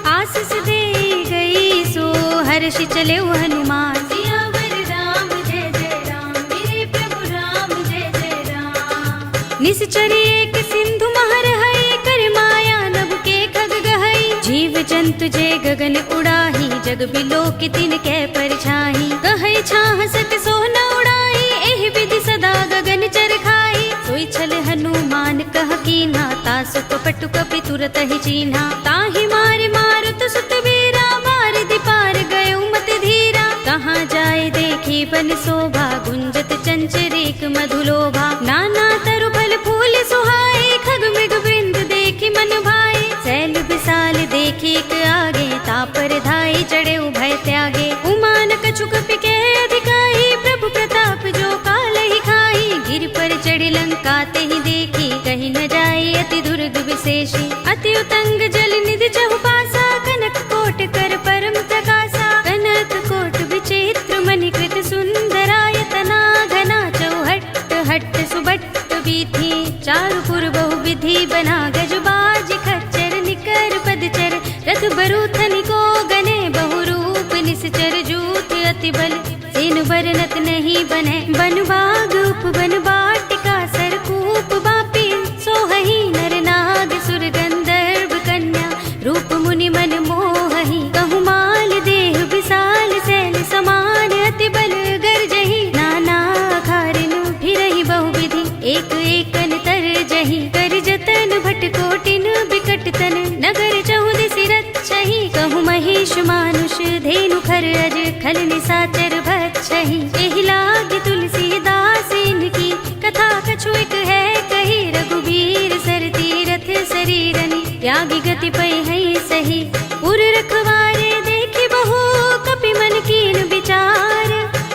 आशीष दे गई सो हर्षि चले हनुमान। सियावर राम जय जय राम, मेरे प्रभु राम जय जय राम। निश्चर एक सिंधु महर है, कर माया नभ के खग गहई। जीव जंतु जे गगन उड़ाही, जग बिलो के तिन कै परछाई। कहै छाह सक सो न उड़ाई, एहि विधि सदा गगन चर खाई। सोई छल हनुमान कह कीन्हा, तासु कपटु कपि तुरत ही चीन्हा। ताहि मारे मारुत सुत वीरा, मार दिपार गयो मत धीरा। कहाँ जाए देखी बन शोभा, गुंजत चंचरीक मधुलोभा। नाना तरु फल फूल सुहाए, खग मृग वृंद देखी मन भाए। सैल विशाल देखी एक आगे, तापर धाई चढ़े भय त्यागे। उमान कछु कपि के अधिकाई, प्रभु प्रताप जो काल ही खाई। गिर पर चढ़ी लंका तेहि देखी, कहीं न जाए अति दुर्ग विशेषी। अति उतंग जल निधि चहु पासा, कनक कोट कर परम प्रकाशा। कनक कोट विचित्र मणिकृत सुंदरायतना, घना चौहट्ट हट्ट सुबट्ट बीथी। चारु पुर बहु विधि बना, गजबाज खच्चर निकर पदचर। रथ बरूथनि को गने, बहु रूप निश्चर जूथ अति बल। सेन बरनत नहीं बने, बन बाग उपवन वाटिका। सरकूप बापी सोहहि, नर नाग सुर गंधर्व कन्या। रूप मुनि मन मोहहि, कहु माल देह विशाल। सैल समान अति बल गर्जहि, नाना खारिन फिरहि बहु विधि। एक एकन तर जहि, कर जतन भट कोटिन बिकट तन। नगर चहुदिसि रक्षहि, कहु महेश मानुष धेनु खर अज। खल निसाचर भक्षहि, एहि लाग तुलसीदास इनकी। कथा कछु एक है कही, रघुबीर सर तीरथ शरीरनि। त्यागी गति पै है सही, पुर रखवारे देखी बहु। कपि मन कीन विचार,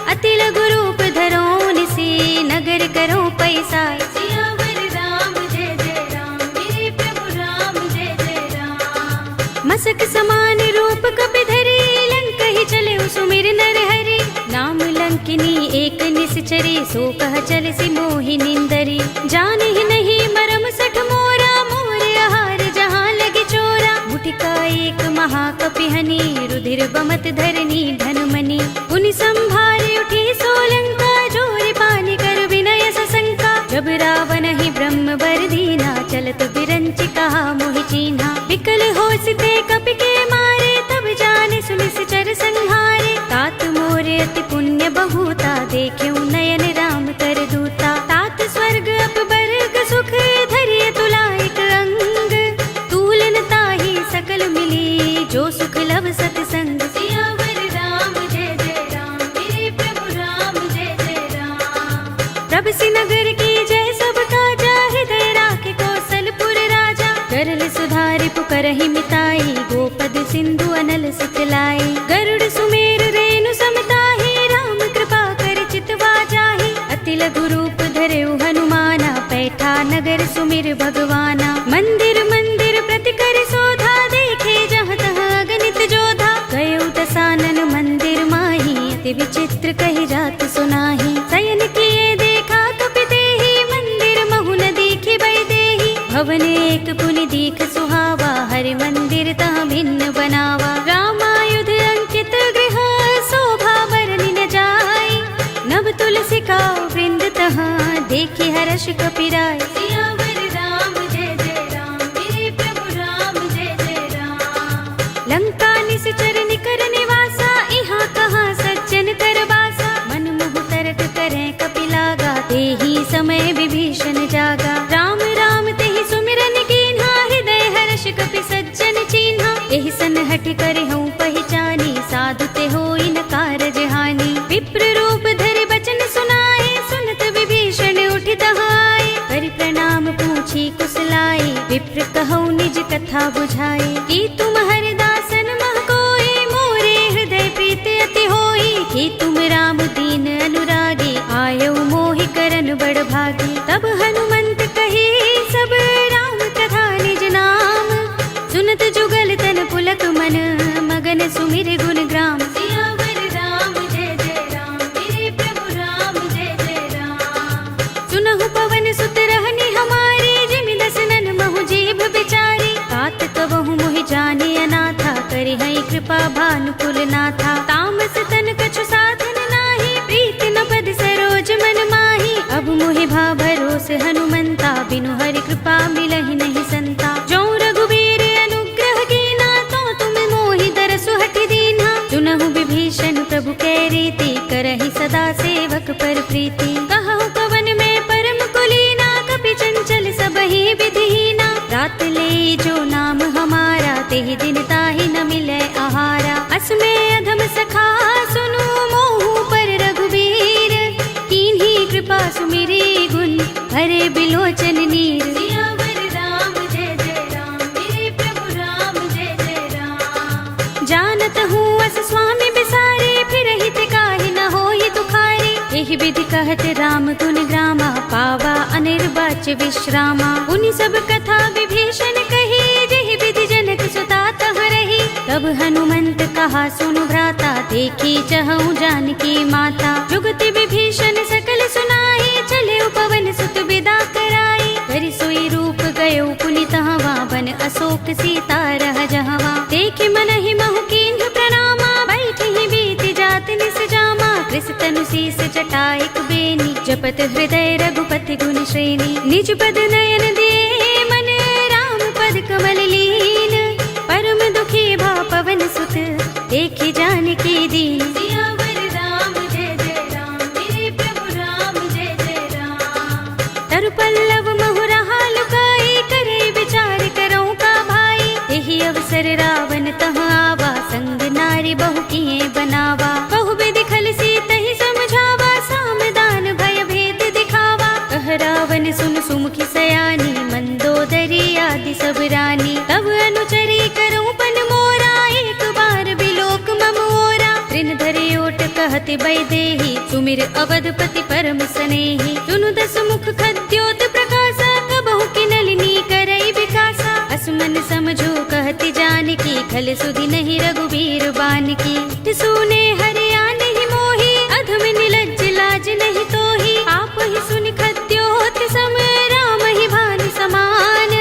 अति लघु रूप धरो निसी। नगर करो पैसार। सियावर राम जय जय राम, मेरे प्रभु राम जय जय राम। मसक समान रूप कपि धरी, लंक ही चले सुमिर नर हरि। नाम लंकिनी एक निश्चरी, सो कह चल सि मोहि निंदरी। जाने ही नहीं मरम सठ मोरा, मोर आहार जहाँ लगे चोरा। मुठिका एक महाकपिहनि, रुधिर बमत धरनी धनमनि। पुनि संभारे उठी सोलंका, जोर पानी कर विनय सशंका। जब रावण ही ब्रह्म असते कपि के मारे, तब जाने सुनिश्चर संहारे। तात मोरे अति पुण्य बहुता, देख्यऊ नयन राम कर दूता। तात स्वर्ग अपवर्ग सुख, धरिय तुला एक अंग। तूलन ताहि सकल मिली, जो सुख लव सतसंग। सियावर राम जय जय राम, मेरे प्रभु राम जय जय राम। प्रभु नगर की जय सब काजा, हृदय राखे कौशलपुर राजा। करल सुधारि पुकरहि मिताई, गोपद सिंधु अनल सितलाई। गरुड़ सुमेर रेणु समताहि, राम कृपा कर चितवा जाहि। अति लघु रूप धरेउ हनुमाना, पैठा नगर सुमिर भगवाना। मंदिर मंदिर प्रति कर शोधा, देखे जहाँ तहाँ अगणित जोधा। गयउ दसानन मंदिर माही, अति विचित्र कहि जात सुनाही। शयन किए देखा कपि देहि, मंदिर महु न दीखि बैदेहि। भवन एक पुनि दीख सुहावा, हरि मंदिर तह भिन्न बनावा। रामायुध अंकित गृह, शोभा बरनि न जाय। नव तुलसी का वृंद तहाँ, देखि हर्ष कपिराय। सियावर राम जय जय राम, मेरे प्रभु राम जय जय राम। लंका निश्चर निकर निवासा, इहाँ कहाँ सज्जन कर बासा। मन मोह तर्क करें कपि लागा, तेहि समय विभीषण जागा। राम राम तेहि सुमिरन कीन्हा, हृदय हर्ष कपि सज्जन चीन्हा। एहि सन हठि करहउँ पहिचानी, साधु ते होई न कारज हानि। विप्र रूप धरि बचन सुनाए, सुनत विभीषण उठि तहाय। करि प्रणाम पूछी कुशलाई, विप्र कहउँ निज कथा बुझाए। कि तुम हरिदासन मह कोई, मोरे हृदय प्रीति अति होई। कि तुम राम दीन अनुरागी, आयउ मोहि करन बड़ भागी। तब हनुमंत कही सब राम कथा निज नाम। सुनत जुगल तन पुलक मन, मगन सुमिर गुण ग्राम। सियावर राम जय जय राम, मेरे प्रभु राम जय जय राम। सुनहु पवन सुत रहनी हमारी, जिमि दसनन महु जीभ बिचारी। तात कबहु मोहि जाने अनाथा, करिहै कृपा भानुकुल नाथा। तामस तन कछु साधन नाही, प्रीति न पद सरोज मन माही। अब मोहि भा भरोस हनुमंता, बिनु हरि कृपा मिलहि नहीं संता। जो रघुवीर अनुग्रह कीना, तो तुम मोहि दरसु हठि दीन्हा। चुनहु विभीषण प्रभु कै रीति, करहि सदा सेवक पर प्रीति। कहु कवन में परम कुलीना, कपि चंचल सबहि विधिहीना। रात ले जो नाम हमारा, तेहि दिन ताहि न मिलै आहारा। असमय अधम सखा सुनु, मोहु पर रघुवीर। कीन्ही कृपा सुमिरी गुण, हरे बिलोचन नीर। सियावर राम जय जय राम, मेरे प्रभु राम जय जय राम। जानत हूँ अस स्वामी बिसारे, फिर हित काहि न होई दुखारी। एहि विधि कहत राम गुण ग्रामा, पावा अनिर्वाच्य विश्रामा। उनि सब कथा विभीषण कही, जेहि विधि जनक सुता तह रही। तब हनुमंत कहा सुनु भ्राता, देखी चहु जानकी माता। जुगति विभीषण सकल सुनाई, चले पवन सुत विदा कराई। करि सोई रूप गयो पुनि तहवा, बन अशोक सीता रह जहवा। देखि मनहि महु कीन्ह प्रणामा, बैठहि बीति जात निस जामा। कृस तनु शीस जटाइक बेनी, जपत हृदय रघुपति गुण श्रेणी। निज पद नयन दिए मन, राम पद कमल लीन। परम दुखी भा पवन सुत, देखि जानकी दीन। सियावर राम जय जय राम, मेरे प्रभु राम जय जय राम। तरु पल्लव महु रहा लुकाई, करे विचार करऊँ का भाई। एहि अवसर रावण तह आवा, संग नारी बहु किए बनावा। बहु विधि खल सीतहि समझावा, सामदान भय भेद दिखावा। कह रावण सुन सुमुखी सयानी, मंदोदरी आदि सब रानी। तब अनुचरी करऊँ पन मोरा, एक बार बिलोक मम ओरा। तृण धरे ओट कहति बैदेहि, सुमिर अवधपति परम सनेहि। चुनु दस मुख खद्योत प्रकाशा, कबहु किनलिनी करई विकासा। असमन समझो कहति जानकी, खल सुधि नहीं रघुवीर बानकी। सुने हरिया नहीं मोहि, अधम निलज्ज लाज नहीं तोहि। आप ही सुनि खद्योत सम, राम ही भानु समान।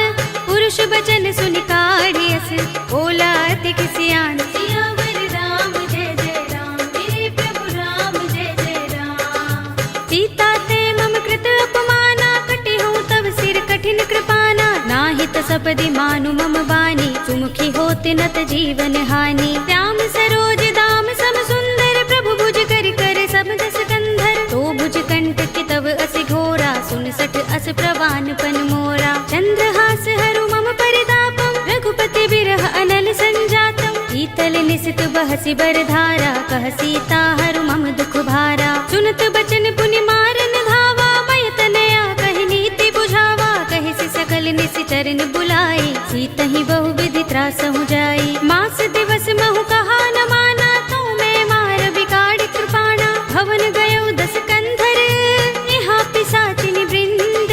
पुरुष बचन सुनि काढ़ियस, बोला अति किसियान। सियावर राम जय जय राम, मेरे प्रभु राम जय जय राम। सीता ते मम कृत अपमाना, कटिहउँ तब सिर कठिन कृपाना। नाहित सपदि मानु मम बानी, सुमुखी हो होत न त जीवन हानि। श्याम सरोज दाम सम सुंदर, प्रभु भुज कर कर सब दस कंधर। तो भुज कंटक तव अस घोरा, 69 अस प्रवान पन मोरा। चंद्रहास हरु मम परितापम, रघुपति बिरह अनल संजातम। शीतल निसित बहसी बरधारा, कह सीता हरु मम दुख भारा। सुनत बचन पुनि मारन धावा, मय तनया कहि नीति बुझावा। कहि सि सकल निसि चरण बुलाई, सीतहि बहु विधि त्रासहु जाई। मास दिवस महु कहा न माना, तो मैं मार बिगाड़ कृपाणा। भवन गयो 10 कंधर, यहाँ पिशाचिनी वृंद।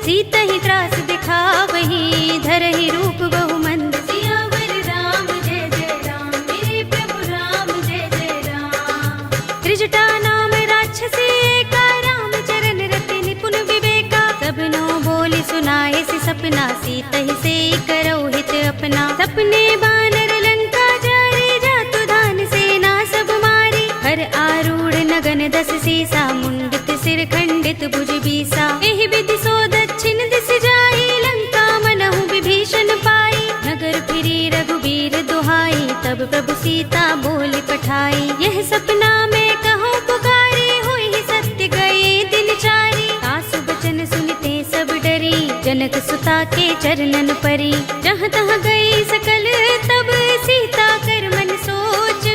सीतहि त्रास दिखावही, धरहि रूप बहु मंद। सियावर राम जय जय राम, मेरे प्रभु राम जय जय राम। त्रिजटा नाम राक्षसी एका, राम चरण रति निपुण विवेका। सबनो बोली सुनाए सि सपना, सीतहि से करो हित अपना। सपने बानर लंका जारे, जातु धान सेना सब मारी। हर आरूढ़ नगन 10 सीसा, मुंडित सिर खंडित भुज बीसा। एहि विधि सो दक्षिण दिस जाई, लंका मनहु विभीषण पाई। नगर फिरी रघुबीर दुहाई, तब प्रभु सीता बोली पठाई। यह सपना में कहो पुकारी, हुई सत्य गए दिन चारी। सासु बचन सुनते सब डरी, जनक सुता के चरणन परी। जहाँ तहाँ गई सकल तब, सीता कर मन सोच।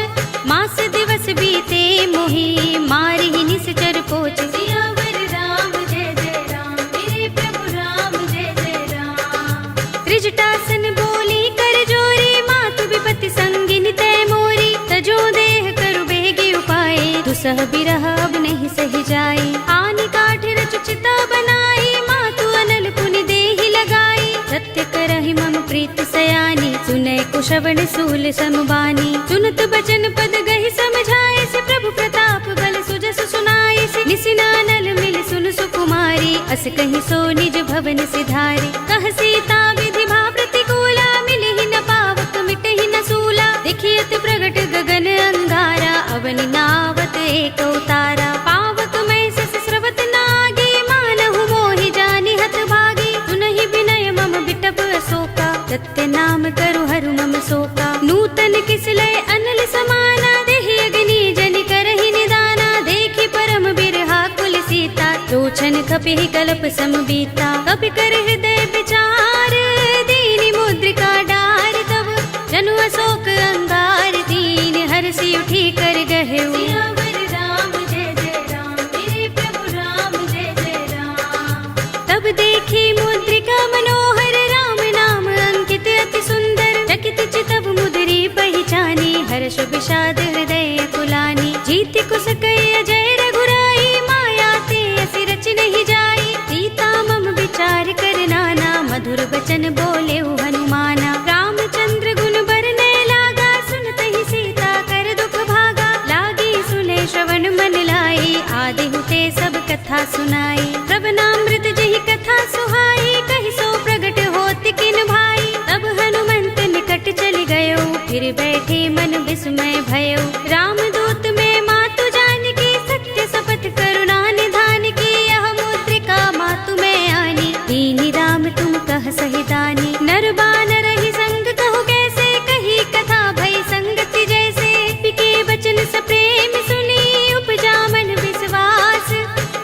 मास दिवस बीते मोहि, मारि निश्चर पोच। सियावर राम जय जय राम, मेरे प्रभु राम जय जय राम। त्रिजटासन बोली कर जोरी, मातु विपत्ति संगिनी तय मोरी। तजो देह करु बेगी उपाय, दुसह बिरह अब नहीं सही जाई। आनि काठ रचु चिता बनाई, मातु अनल पुनि देहि लगाई। सत्य करहि मम प्रीत सयानी, सुनै कुशवण सूल समबानी। सुनत बचन पद गहि समझाए, से प्रभु प्रताप बल सुजस सुनाए। से निसिनानल मिल सुन सुकुमारी, अस कहि सो निज भवन सिधारे। कह सीता विधि भा प्रतिकूला, मिलहि न पावक मिटहि न सूला। देखियत प्रगट गगन अंगारा, अवनि नावत एक उतारा। पावक में सस स्रवत नागी, मानहु मोहि जानि हत भागी। सुनहि बिनय मम बिटप अशोका, सत्य नाम करु हरु मम शोका। नूतन किसलय अनल समाना, देहि अग्नि जनि करहि निदाना। देखि परम बिरहा कुल सीता, लोचन खपिहि कल्प सम बीता। कपि कर हृदय विचार, दीनि मुद्रिका डार तब। जनु अशोक अंगार दीन, हरषि उठी कर गहेउ। सियावर राम जय जय राम, मेरे प्रभु राम जय जय राम। तब देखी मुद्रिका मनोहर, राम नाम अंकित अति सुंदर। चकित चितव मुद्री पहिचानी, हर्ष विषाद हृदय कुलानी। जीति कुस कय अजय रघुराई, माया ते असि रच नहीं जाई। सीता मम विचार कर नाना, मधुर बचन बोले हनुमाना। रामचंद्र गुण बरने लागा, सुनतहि सीता कर दुख भागा। लागी सुने श्रवण मन लाई, आदि हुते सब कथा सुनाई। श्रवणामृत जहि कथा सुहाई, कहि सो प्रगट होत किन भाई। तब हनुमंत निकट चल गयो, फिर बैठे मन विस्मय भयो। रामदूत में मातु जानकी, सत्य शपथ करुणा निधान की। यह मुद्रिका मातु में आनी, दीनि राम तुम कह सही दानी। नर बानर ही संग कहो कैसे, कही कथा भई संगति जैसे। पिके बचन सप्रेम सुनी, उपजा मन विश्वास।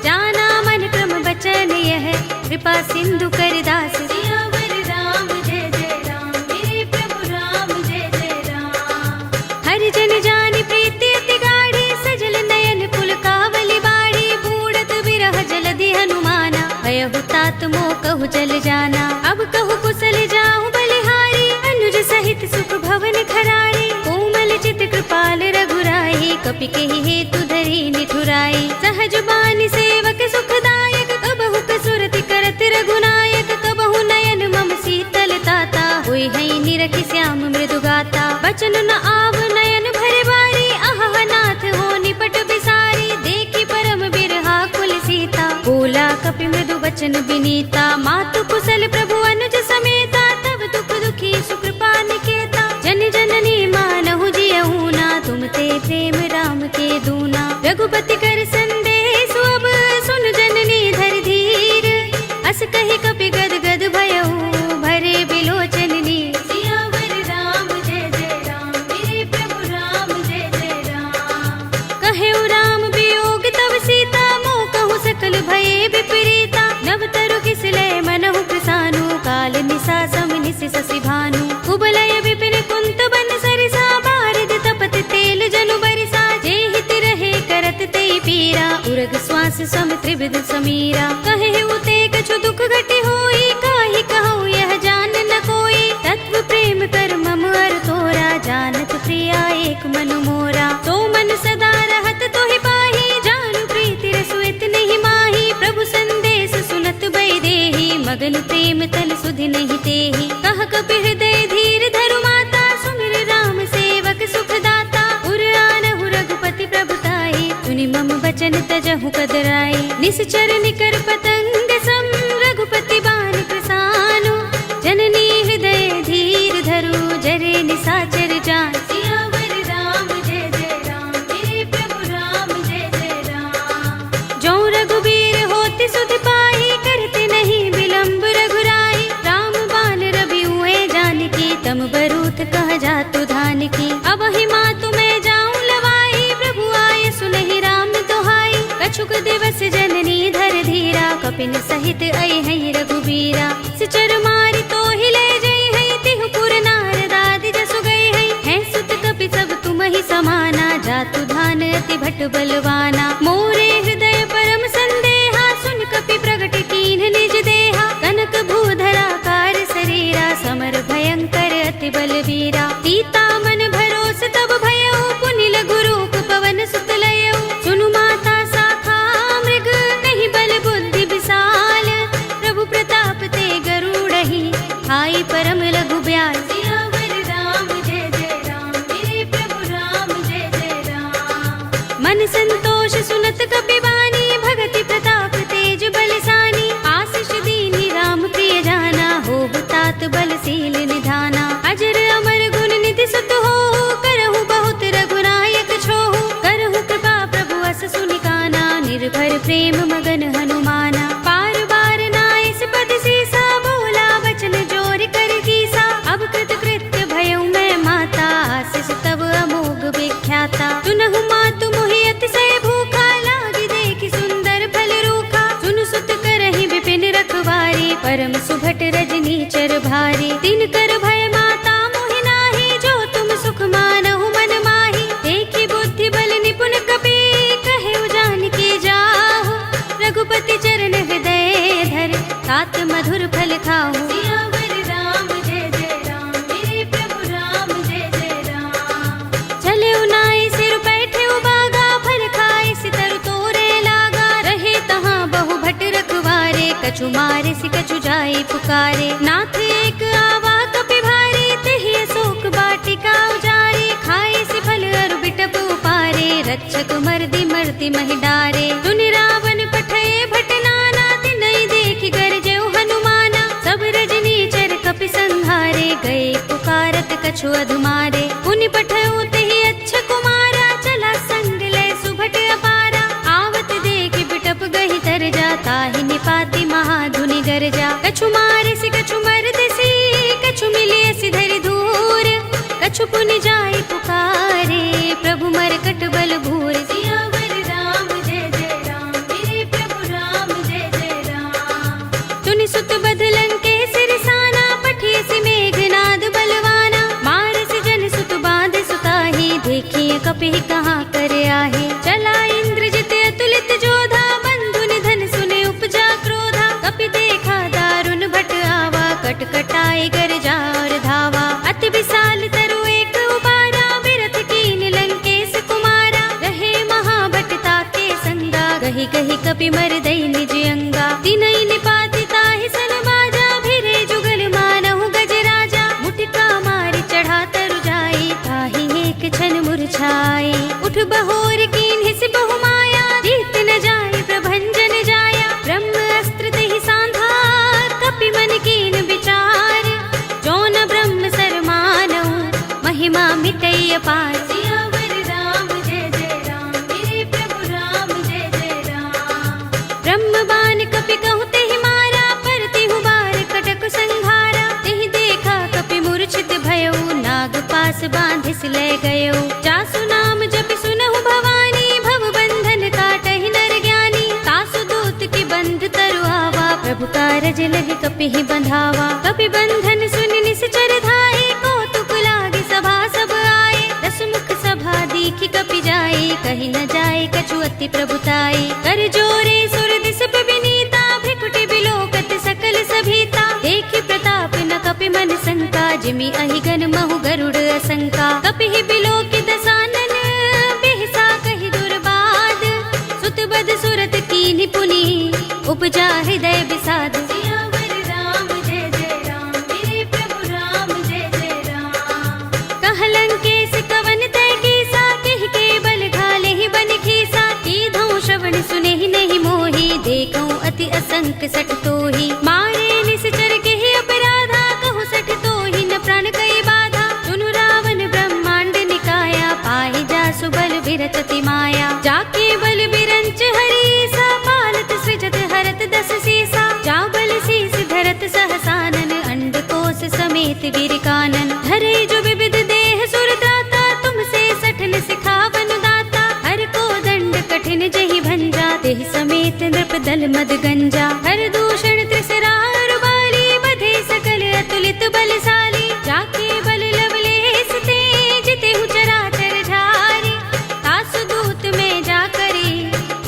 जाना मन क्रम बचन यह, कृपा सिंधु कर दास। सियावर राम जय जय राम, मेरे प्रभु राम जय जय राम। हरि जन जानि प्रीति अति गाढ़ी, सजल नयन पुलकावली बाड़ी। बूढ़त बिरह जलधि हनुमाना, भयहु तात मोह कहु जल जाना। अब कहु कुशल जाहु बलिहारी, अनुज सहित सुख भवन खरारी। कोमल चित कृपाल रघुराई, कपि केहि हेतु धरि निठुराई। सहज बानी सेवक सुखदायक, कबहु कसुरति करत रघुनायक। कबहु नयन मम शीतल ताता, होय हई निरखि श्याम मृदु गाता। बचन न आव नयन भरे बारी, आह नाथ हो निपट बिसारी। देखि परम बिरहा कुल सीता, बोला कपि मृदु वचन विनीता। मातु कुशल प्रभु अनुज समेता, तब दुख दुखी सुकृपा निकेता। जन जननी मानहु जियहु ना, तुम ते प्रेम राम के दूना। रघुपति कर संदेश अब, सुन जननी धर धीर। अस कहि कपि गद गद भयहु, भरे बिलोचन नीर। सियावर राम सहसा समिनिस शशि भानु कुबलय विपिन कुंत बन सरिसा बारिद तपत तेल जनु बरिसा जे हित रहे करत ते पीरा उरग श्वास सम त्रिविध समीरा कहे उते कछु दुख घटे होई काहि कहूँ यह जान न कोई तत्व प्रेम कर मम अर तोरा जानत प्रिया एक मनु मोरा तो मन सदा रहत तो ही पाही जानु प्रीति रसुइत नहीं माही प्रभु संदेश सुनत भय देहि मगन प्रेम तन सुधि नहीं तेहि कह कपि हृदय धीर धरु माता सुमिर राम सेवक सुख दाता उर आनहु रघुपति प्रभुताई सुनि मम बचन तजहु कदराई निश्चर निकर पतंग सम रघुपति बाण प्रसानु जननी हृदय धीर धरु जरे निसाचर जान सियावर राम जय जय राम मेरे प्रभु राम जय जय राम जो रघुबीर होति सुध पाई करते नहीं विलंब रघुराई राम बाण रवि हुए जानकी तम बरूथ कह जातु धान की अब ही मातु मैं जाऊं लवाई प्रभु आए सुनहि राम दोहाई कछुक दिवस जननी धर धीरा कपिन सहित अय है रघुबीरा सिचर मारि तो हिले जय है तिहु पुर नारद आदि जसु गए है सुत कपि सब तुम ही समाना जातु धान अति भट बलवाना मोरे हृदय परम संदेहा सुन कपि प्रगट कीन्ह निज देहा कनक भूधरा कार शरीरा समर भयंकर अति बलवीरा सीता मन भरोस तब भयउ पुनि लघु रूप पवन सुत लयउ सुनु माता साखा मृग नहीं बल बुद्धि विशाल प्रभु प्रताप ते गरुड़हि आई परम लघु ब्याल सियावर राम जय जय राम मेरे प्रभु राम जय जय राम मन संतोष सुनत कपि वाणी भगति प्रताप तेज बलसानी आशीष दीनी राम प्रिय जाना हो तात बलशील निधाना अजर अमर गुण निधि सुत हो करहु बहुत रघुनायक छोहु करहु कृपा प्रभु अस सुनिकाना निर्भर प्रेम मगन हनुमाना पार बार नाइस पद सीसा बोला वचन जोर कर कीसा अब कृत कृत्य भयउ मैं माता आशीष तब अमोघ विख्याता सुनहु मातु मोहि अतिशय भूखा लागी देखि सुंदर फल रूखा सुन सुत करहि विपिन रखवारी परम सुभट रजनी चर भारी तिन कर भय माता मोहि नाहि जो तुम सुख मानहु मन माही देखि बुद्धि बल निपुण कपि कहे जानकी जाहु रघुपति चरण हृदय धर तात मधुर फल खाहु सियावर राम जय जय राम मेरे प्रभु राम जय जय राम चले उनाई सिर बैठे उबागा फल खाए सितर तोरे लागा रहे तहाँ बहु भट रखवारे कछु मारे सि कछु जाई पुकारे नाथ एक आवा कपि भारी तेहि अशोक बाटिका उजारी खाए सि फल अरु बिटप उपारे रक्षक मर्दि मर्ति महि डारे सुनि रावण पठये भट नाना तिनहि देखि गरजेउ हनुमाना सब रजनी चर कपि संहारे गए पुकारत कछु अधुमारे पुनि पठयउ तेहि अच्छा कुमारा चला संग लय सुभट अपारा आवत देखि बिटप गहि तर जाता ही निपाति महाधुनि गरजा कछु मारे सि कछु मर्द सी कछु मिले सि धरि धूर कछु पुनि जाई पुकारे प्रभु मरकट बल भूर सियावर राम जय जय राम मेरे प्रभु राम जय जय राम तुनि सुत बदलन के सिरसाना पठिए सि मेघनाद बलवाना मार सि जन सुत बांध सुताही देखिए कपि कहाँ कर आहे चला इंद्रजित अतुलित जोधा बंधु निधन सुने उपजा क्रोधा कपि देखा दारुण भट आवा कट कटाई गर जा और धावा अति विशाल तरु एक उबारा विरथ कीन लंकेश कुमारा रहे महाभट ताके संगा गहि गहि कपि मर दई निज अंगा तिनहि निपाति ताहि सन बाजा भिरे जुगल मानहु गज राजा मुटिका मारि चढ़ा तरु जाई ताहि एक क्षण मुरझाई उठ बहोर कीन्हि सि बहु माया जीत न जाय प्रभंजन जाया ब्रह्म अस्त्र तेहि सांधा कपि मन कीन विचार जो न ब्रह्म सर मानऊ महिमा मिटय अपार सियावर राम जय जय राम मेरे प्रभु राम जय जय राम ब्रह्म बाण कपि कहु तेहि मारा पर तिहु बार कटक संघारा तेहि देखा कपि मूर्छित भयउ नाग पास बांधिस ले गयो जासु नाम जपि सुनहु लाज लगे कपिहि बंधावा। कपि बंधन सुनि निश्चर धाये, कौतुक लागे सभा सब आए। दस मुख सभा दीखि कपि जाए, कहि न जाए कछु अति प्रभुताई। कर जोरे सुर दिस विनीता, भ्रिकुटि बिलोकत सकल सभीता। देखि प्रताप न कपि मन शंका, जिमि अहिगन महु गरुड़ असंका। कपिहि बिलोकि दसानन, बिहसा कहि दुर्बाद। सुत बद सुरत कीन्हि पुनि, उपजा हृदय विषाद। सियावर राम जय जय राम, मेरे प्रभु राम जय जय राम। कहलंकेश कवन तै कीसा, कहि के बल घाले ही बन खीसा। कीधौ श्रवण सुनेहि नहीं मोहि, देखौ अति असंक सठ तोहि। मारे निश्चर केहि अपराधा, कहु सठ तोहि न प्राण कई बाधा। सुनु रावण ब्रह्मांड निकाया, पाहि जासु बल बिरत अति माया। जाके बल बिरंच हरीसा, पालत सृजत हरत दस सीसा। जा बल शीस धरत सहसानन, अंडकोश समेत वीर कानन। धरे जो विविध देह सुर त्राता, तुमसे सठन सिखावन दाता। हर को दंड कठिन जहि भंजा, तेहि समेत नृप दल मद गंजा। हर दूषण त्रिसरा बाली, बधे सकल अतुलित बलशाली। जाके बल लवलेश ते, जितेहु चराचर झारी। तासु दूत में जा करी,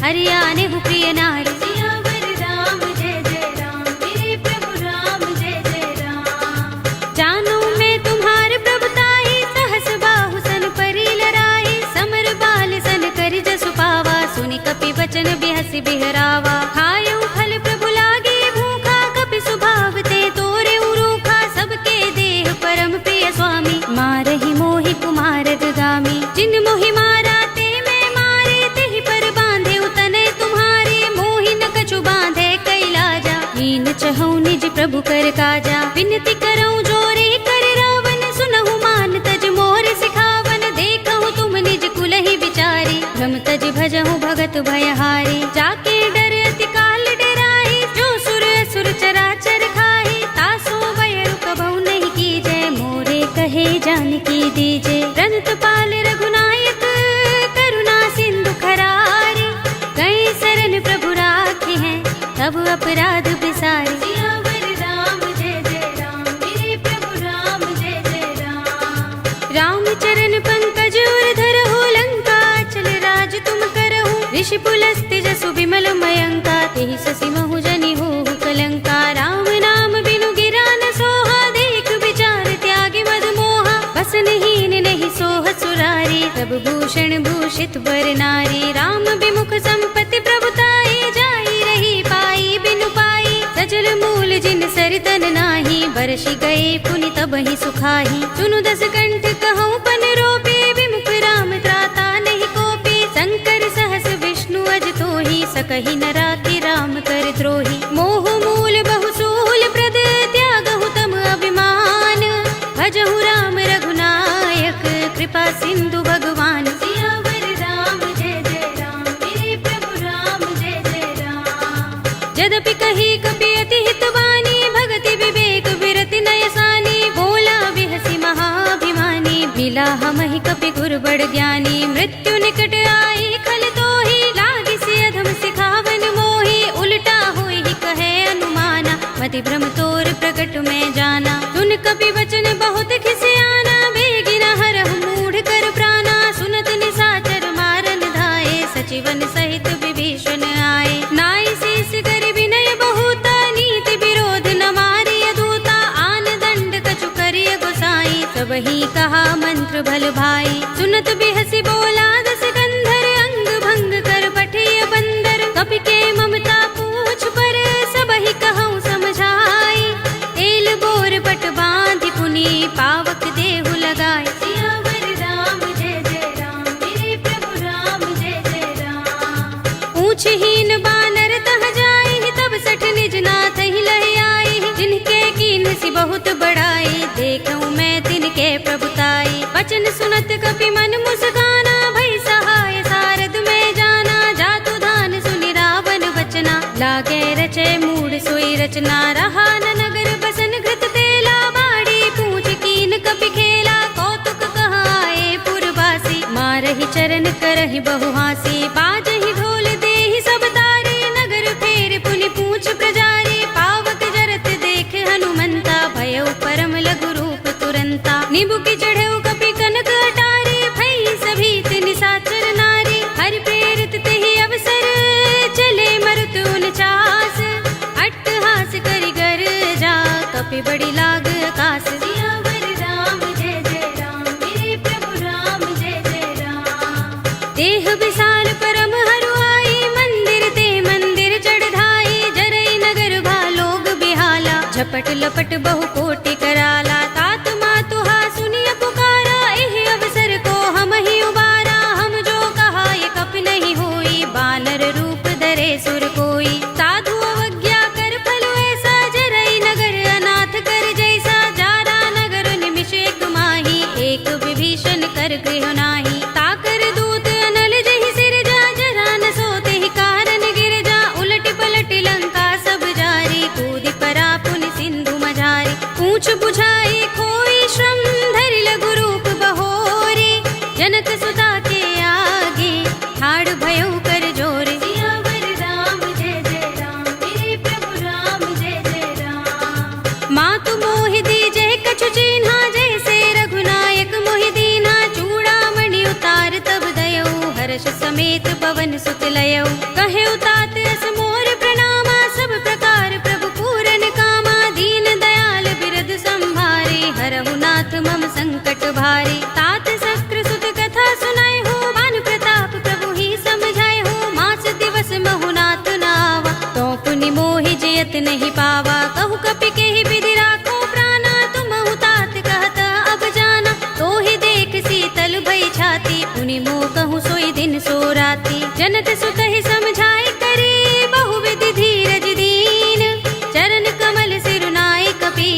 हरियाणे हु प्रिय नारी। सियावर राम जय जय राम, मेरे प्रभु राम जय जय राम। जानो मैं तुम्हार प्रभुताई, सहस बाहु सन परी लराई। समर बाल सन करि जसु पावा, सुनि कपि वचन बिहसि बिहरावा। खायौ फल प्रभु लागे भूखा, कपि सुभाव ते तोरे रूखा। सबके देह परम प्रिय स्वामी, मारहि मोहि कुमार गामी। जिन मोहि मारा ते मैं मारे, तेहि पर बांधे उतने तुम्हारे। मोहि न कछु बांधे कैलाजा, हीन चहु निज प्रभु कर काजा। विनती करऊं जोरे कर रावण, सुनहु मान तज मोर सिखावन। देखहु तुम निज कुलहि विचारी, भ्रम तज भजहु भगत भयहारी। जाके डर अति काल डराई, जो सुर असुर चराचर खाई। तासो बयरु कबहु नहीं कीजै, मोरे कहे जानकी दीजे। रनत पाल रघुनायक, करुणा सिंधु खरारी। गए शरण प्रभु राखे हैं, तब अपराध बिसारी। सियावर राम जय जय राम, मेरे प्रभु राम जय जय राम। राम चरण पंकज उर धरहु, लंका चल राज तुम करहु। ऋषि पुलस्त्य जसु विमल मयंका, तेहि ससि महु जनि होहु कलंका। राम नाम बिनु गिरा न सोहा, देख विचार त्यागी मद मोहा। बसनहीन नहीं सोह सुरारी, तब भूषण भूषित बर नारी। राम विमुख संपत्ति प्रभुताई, जाई रही पाई बिनु पाई। सजल मूल जिन सरितन नाही, बरसि गए पुनि तबहि सुखाही। सुनु दस कंठ कहऊँ पन रोपी, विमुख राम त्राता नहीं कोपी। शंकर सहस विष्णु अज तोहि, सकहि न राखि राम कर द्रोही। मोह मूल बहु सूल प्रद, त्यागहु तम अभिमान। भजहु राम रघुनायक, कृपा सिंधु भगवान। सियावर राम जय जय राम, मेरे प्रभु राम जय जय राम। यद्यपि कही कपि अति हितवानी, भगति विवेक विरति नयसानी। बोला बिहसि महाभिमानी, मिला हमहि कपि गुर बड़ ज्ञानी। मृत्यु निकट आई खल तोहि, लागिसि अधम सिखावन मोहि। उल्टा होई कहे अनुमाना, मति भ्रम तोर प्रकट में जाना। सुन कपि वचन बहुत खिसियाना, बेगिन हरहु मूढ़ कर प्राणा। सुनत निशाचर मारन धाये, सचिवन सहित विभीषण आए। नाई शीस कर विनय बहुता, नीति विरोध न मारिय दूता। आन दंड कछु करिय गोसाई, सबहि कहा मंत्र भल भाई। सुनत बिहसि बोला दस कंधर, अंग भंग कर पठिय बंदर। कपि के ममता पूछ पर, सबहि कहऊँ समझाई। तेल बोर पट बांधि पुनि, पावक देहु लगाई। सियावर राम जय जय राम, मेरे प्रभु राम जय जय राम। पूछहीन बानर तह जाई, तब सठ निज नाथ ही लहि आई। जिनके कीन्ह सि बहुत बड़ाई, देखऊँ मैं तिनके प्रभुताई। वचन सुनत कपि मन मुस्काना, भई सहाय सारद में जाना। जातु धान सुनि रावण वचना, लागे रचे मूढ़ सोई रचना। रहा न नगर बसन घृत तेला, बाड़ी पूछ कीन कपि खेला। कौतुक कहाए पुरवासी, मारहि चरण करहि बहु हासी। बाजहि ढोल देहि सब तारी, नगर फेर पुनि पूछ प्रजारी। पावक जर नींबू की चढ़ेऊ कपि कनक अटारी, भई सभी निशाचर नारी। हरि प्रेरित ते ही अवसर, चले मरुत 49, अट्टहास करि गर जा, कपि बड़ी लाग आकाश। सियावर राम जय जय राम, मेरे प्रभु राम जय जय राम। देह विशाल परम हरुआई, मंदिर ते मंदिर चढ़ाई। जरई नगर भालोग बिहाला, झपट लपट बहु कोटि कराला। तात मातुहा सुनिय पुकारा, एह अवसर को हम ही उबारा। हम जो कहा ये कप नहीं होई, बानर रूप धरे सुर कोई। साधु अवज्ञा कर फल ऐसा, जरई नगर अनाथ कर जैसा। जारा नगर निमिष एक माही, एक विभीषण कर गृह नाही। ताकर दूत अनल जहि सिर जा, जरा न सोते ही कारण गिर जा। उलट पलट लंका सब जारी, कूदि परा पुनि सिंधु मझारी। पूछ बुझाई खोई श्रम, धरि लघु रूप बहोरी। जनक सुता के आगे, ठाड़ भयउ कर जोरे। सियावर राम जय जय राम, मेरे प्रभु राम जय जय राम। मातु मोहि दीजे कछु चिन्हा, जैसे रघुनायक मोहि दीन्हा। चूड़ामणि उतार तब दयऊ, हर्ष समेत पवन सुत लयऊ। कहे उतात अस मोर प्रणामा, सब प्रकार प्रभु पूरन कामा। दीन दयाल बिरद संभारे, हरहु नाथ मम संकट भारे। तात शक्र सुत कथा सुनाए हो, मान प्रताप प्रभु ही समझाए हो। मास दिवस महु नाथ नावा, तो पुनि मोहि जयत नहीं पावा। कहु कपि के ही विधि राखो प्राणा, तुमहु तात कहत अब जाना। तो ही देख शीतल भई छाती, पुनि मोह कहूँ सोई दिन सो राती। जनक सुत ही समझाए करी, बहु विधि धीरज दीन। चरण कमल सिरुनाए कपि,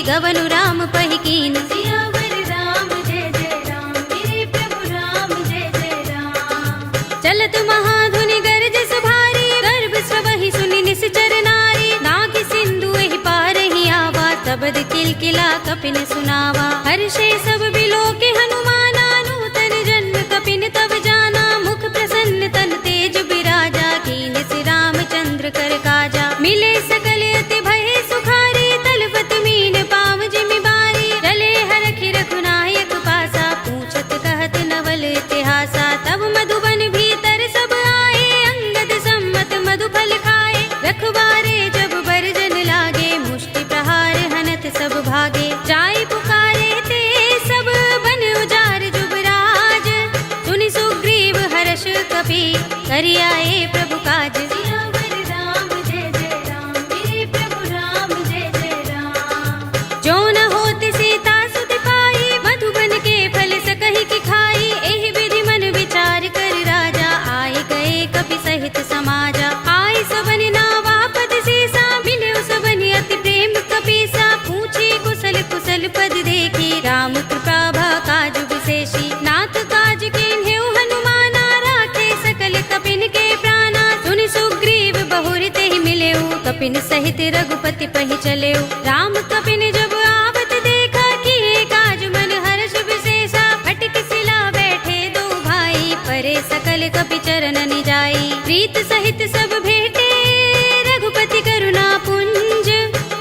गवनु राम पहि कीन। सियावर राम जय जय राम, मेरे प्रभु राम जय जय राम। चलत महाधुनि गरजस भारी, गर्भ स्वहि सुनि निश्चर नारी। नाग सिंधु एहि पार ही आवा, तबद किलकिला कपिन सुनावा। हर्षे सब बिलोके हनुमाना, नूतन जन्म कपिन तब जाना। मुख प्रसन्न तन तेज बिराजा, कीन सि रामचंद्र कर काजा। मिले सकल अति भय सुखारी, तलपत मीन पाम जिमि बारी। चले हरखि रघुनायक पासा, पूछत कहत नवल इतिहासा। तब मधुबन भीतर सब आए, अंगद सम्मत मधु फल खाए। रखवारे जब बरजन लागे, मुष्टि प्रहार हनत सब भागे। जाय पुकारे ते सब बन उजार जुबराज। सुनि सुग्रीव हर्ष कपि, करि आए प्रभु काज। सियावर राम जय जय राम, मेरे प्रभु राम जय जय राम। जो न होति सीता सुत पाई, मधुबन के फल सकहि की खाई। एहि विधि मन विचार कर राजा, आए गए कपि सहित समाजा। आए सबन नावा पद सीसा, मिले सबन अति प्रेम कपीसा। पूछे कुशल कुशल पद देखी, राम कृपा भा काज विशेषी। नाथ काज कीन्हेउ हनुमाना, राखे सकल कपिन के प्राणा। सुनि सुग्रीव बहुर तेहि मिलेउ, कपिन सहित रघुपति पहि चलेउ। राम कपिन जब आवत देखा, किए काज मन हर्ष विशेषा। फटक सिला बैठे दो भाई, परे सकल कपि चरण जाई। प्रीत सहित सब भेटे, रघुपति करुणा पुंज।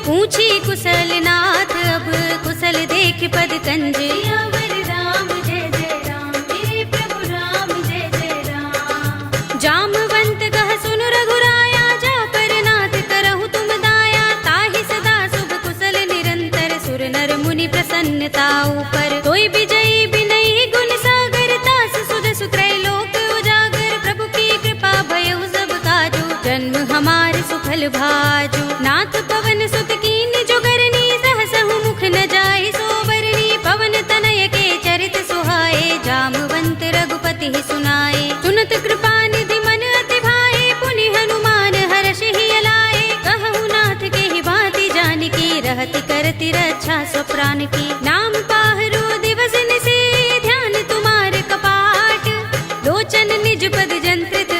पूछी कुशल नाथ, अब कुशल देख पद कंज। सियावर राम जय जय राम, मेरे प्रभु राम जय जय राम। जामवंत कह सुन रघुराया, जा पर नाथ करहु तुम दाया। ताहि सदा शुभ कुशल निरंतर, सुर नर मुनि प्रसन्नता ऊपर। तोई विजयी बिनयी गुण सागर, तास सुध सुत्रय लोक उजागर। प्रभु की कृपा भयउ सब काजू, जन्म हमार सुफल भाजू। नाथ पवन सुत कीन जोगरनी, सहसहु मुख न जाय सोबरनी। पवन तनय के चरित सुहाए, जामवंत रघुपति ही सुनाए। सुनत कृपा निधि मन अति भाए, पुनि हनुमान हर्ष ही अलाए। कहु नाथ के ही भांति जानकी, रहति करति रक्षा सो प्राण की। नाम पाहरो दिवस निशि, ध्यान तुम्हार कपाट। लोचन निज पद जंत्रित,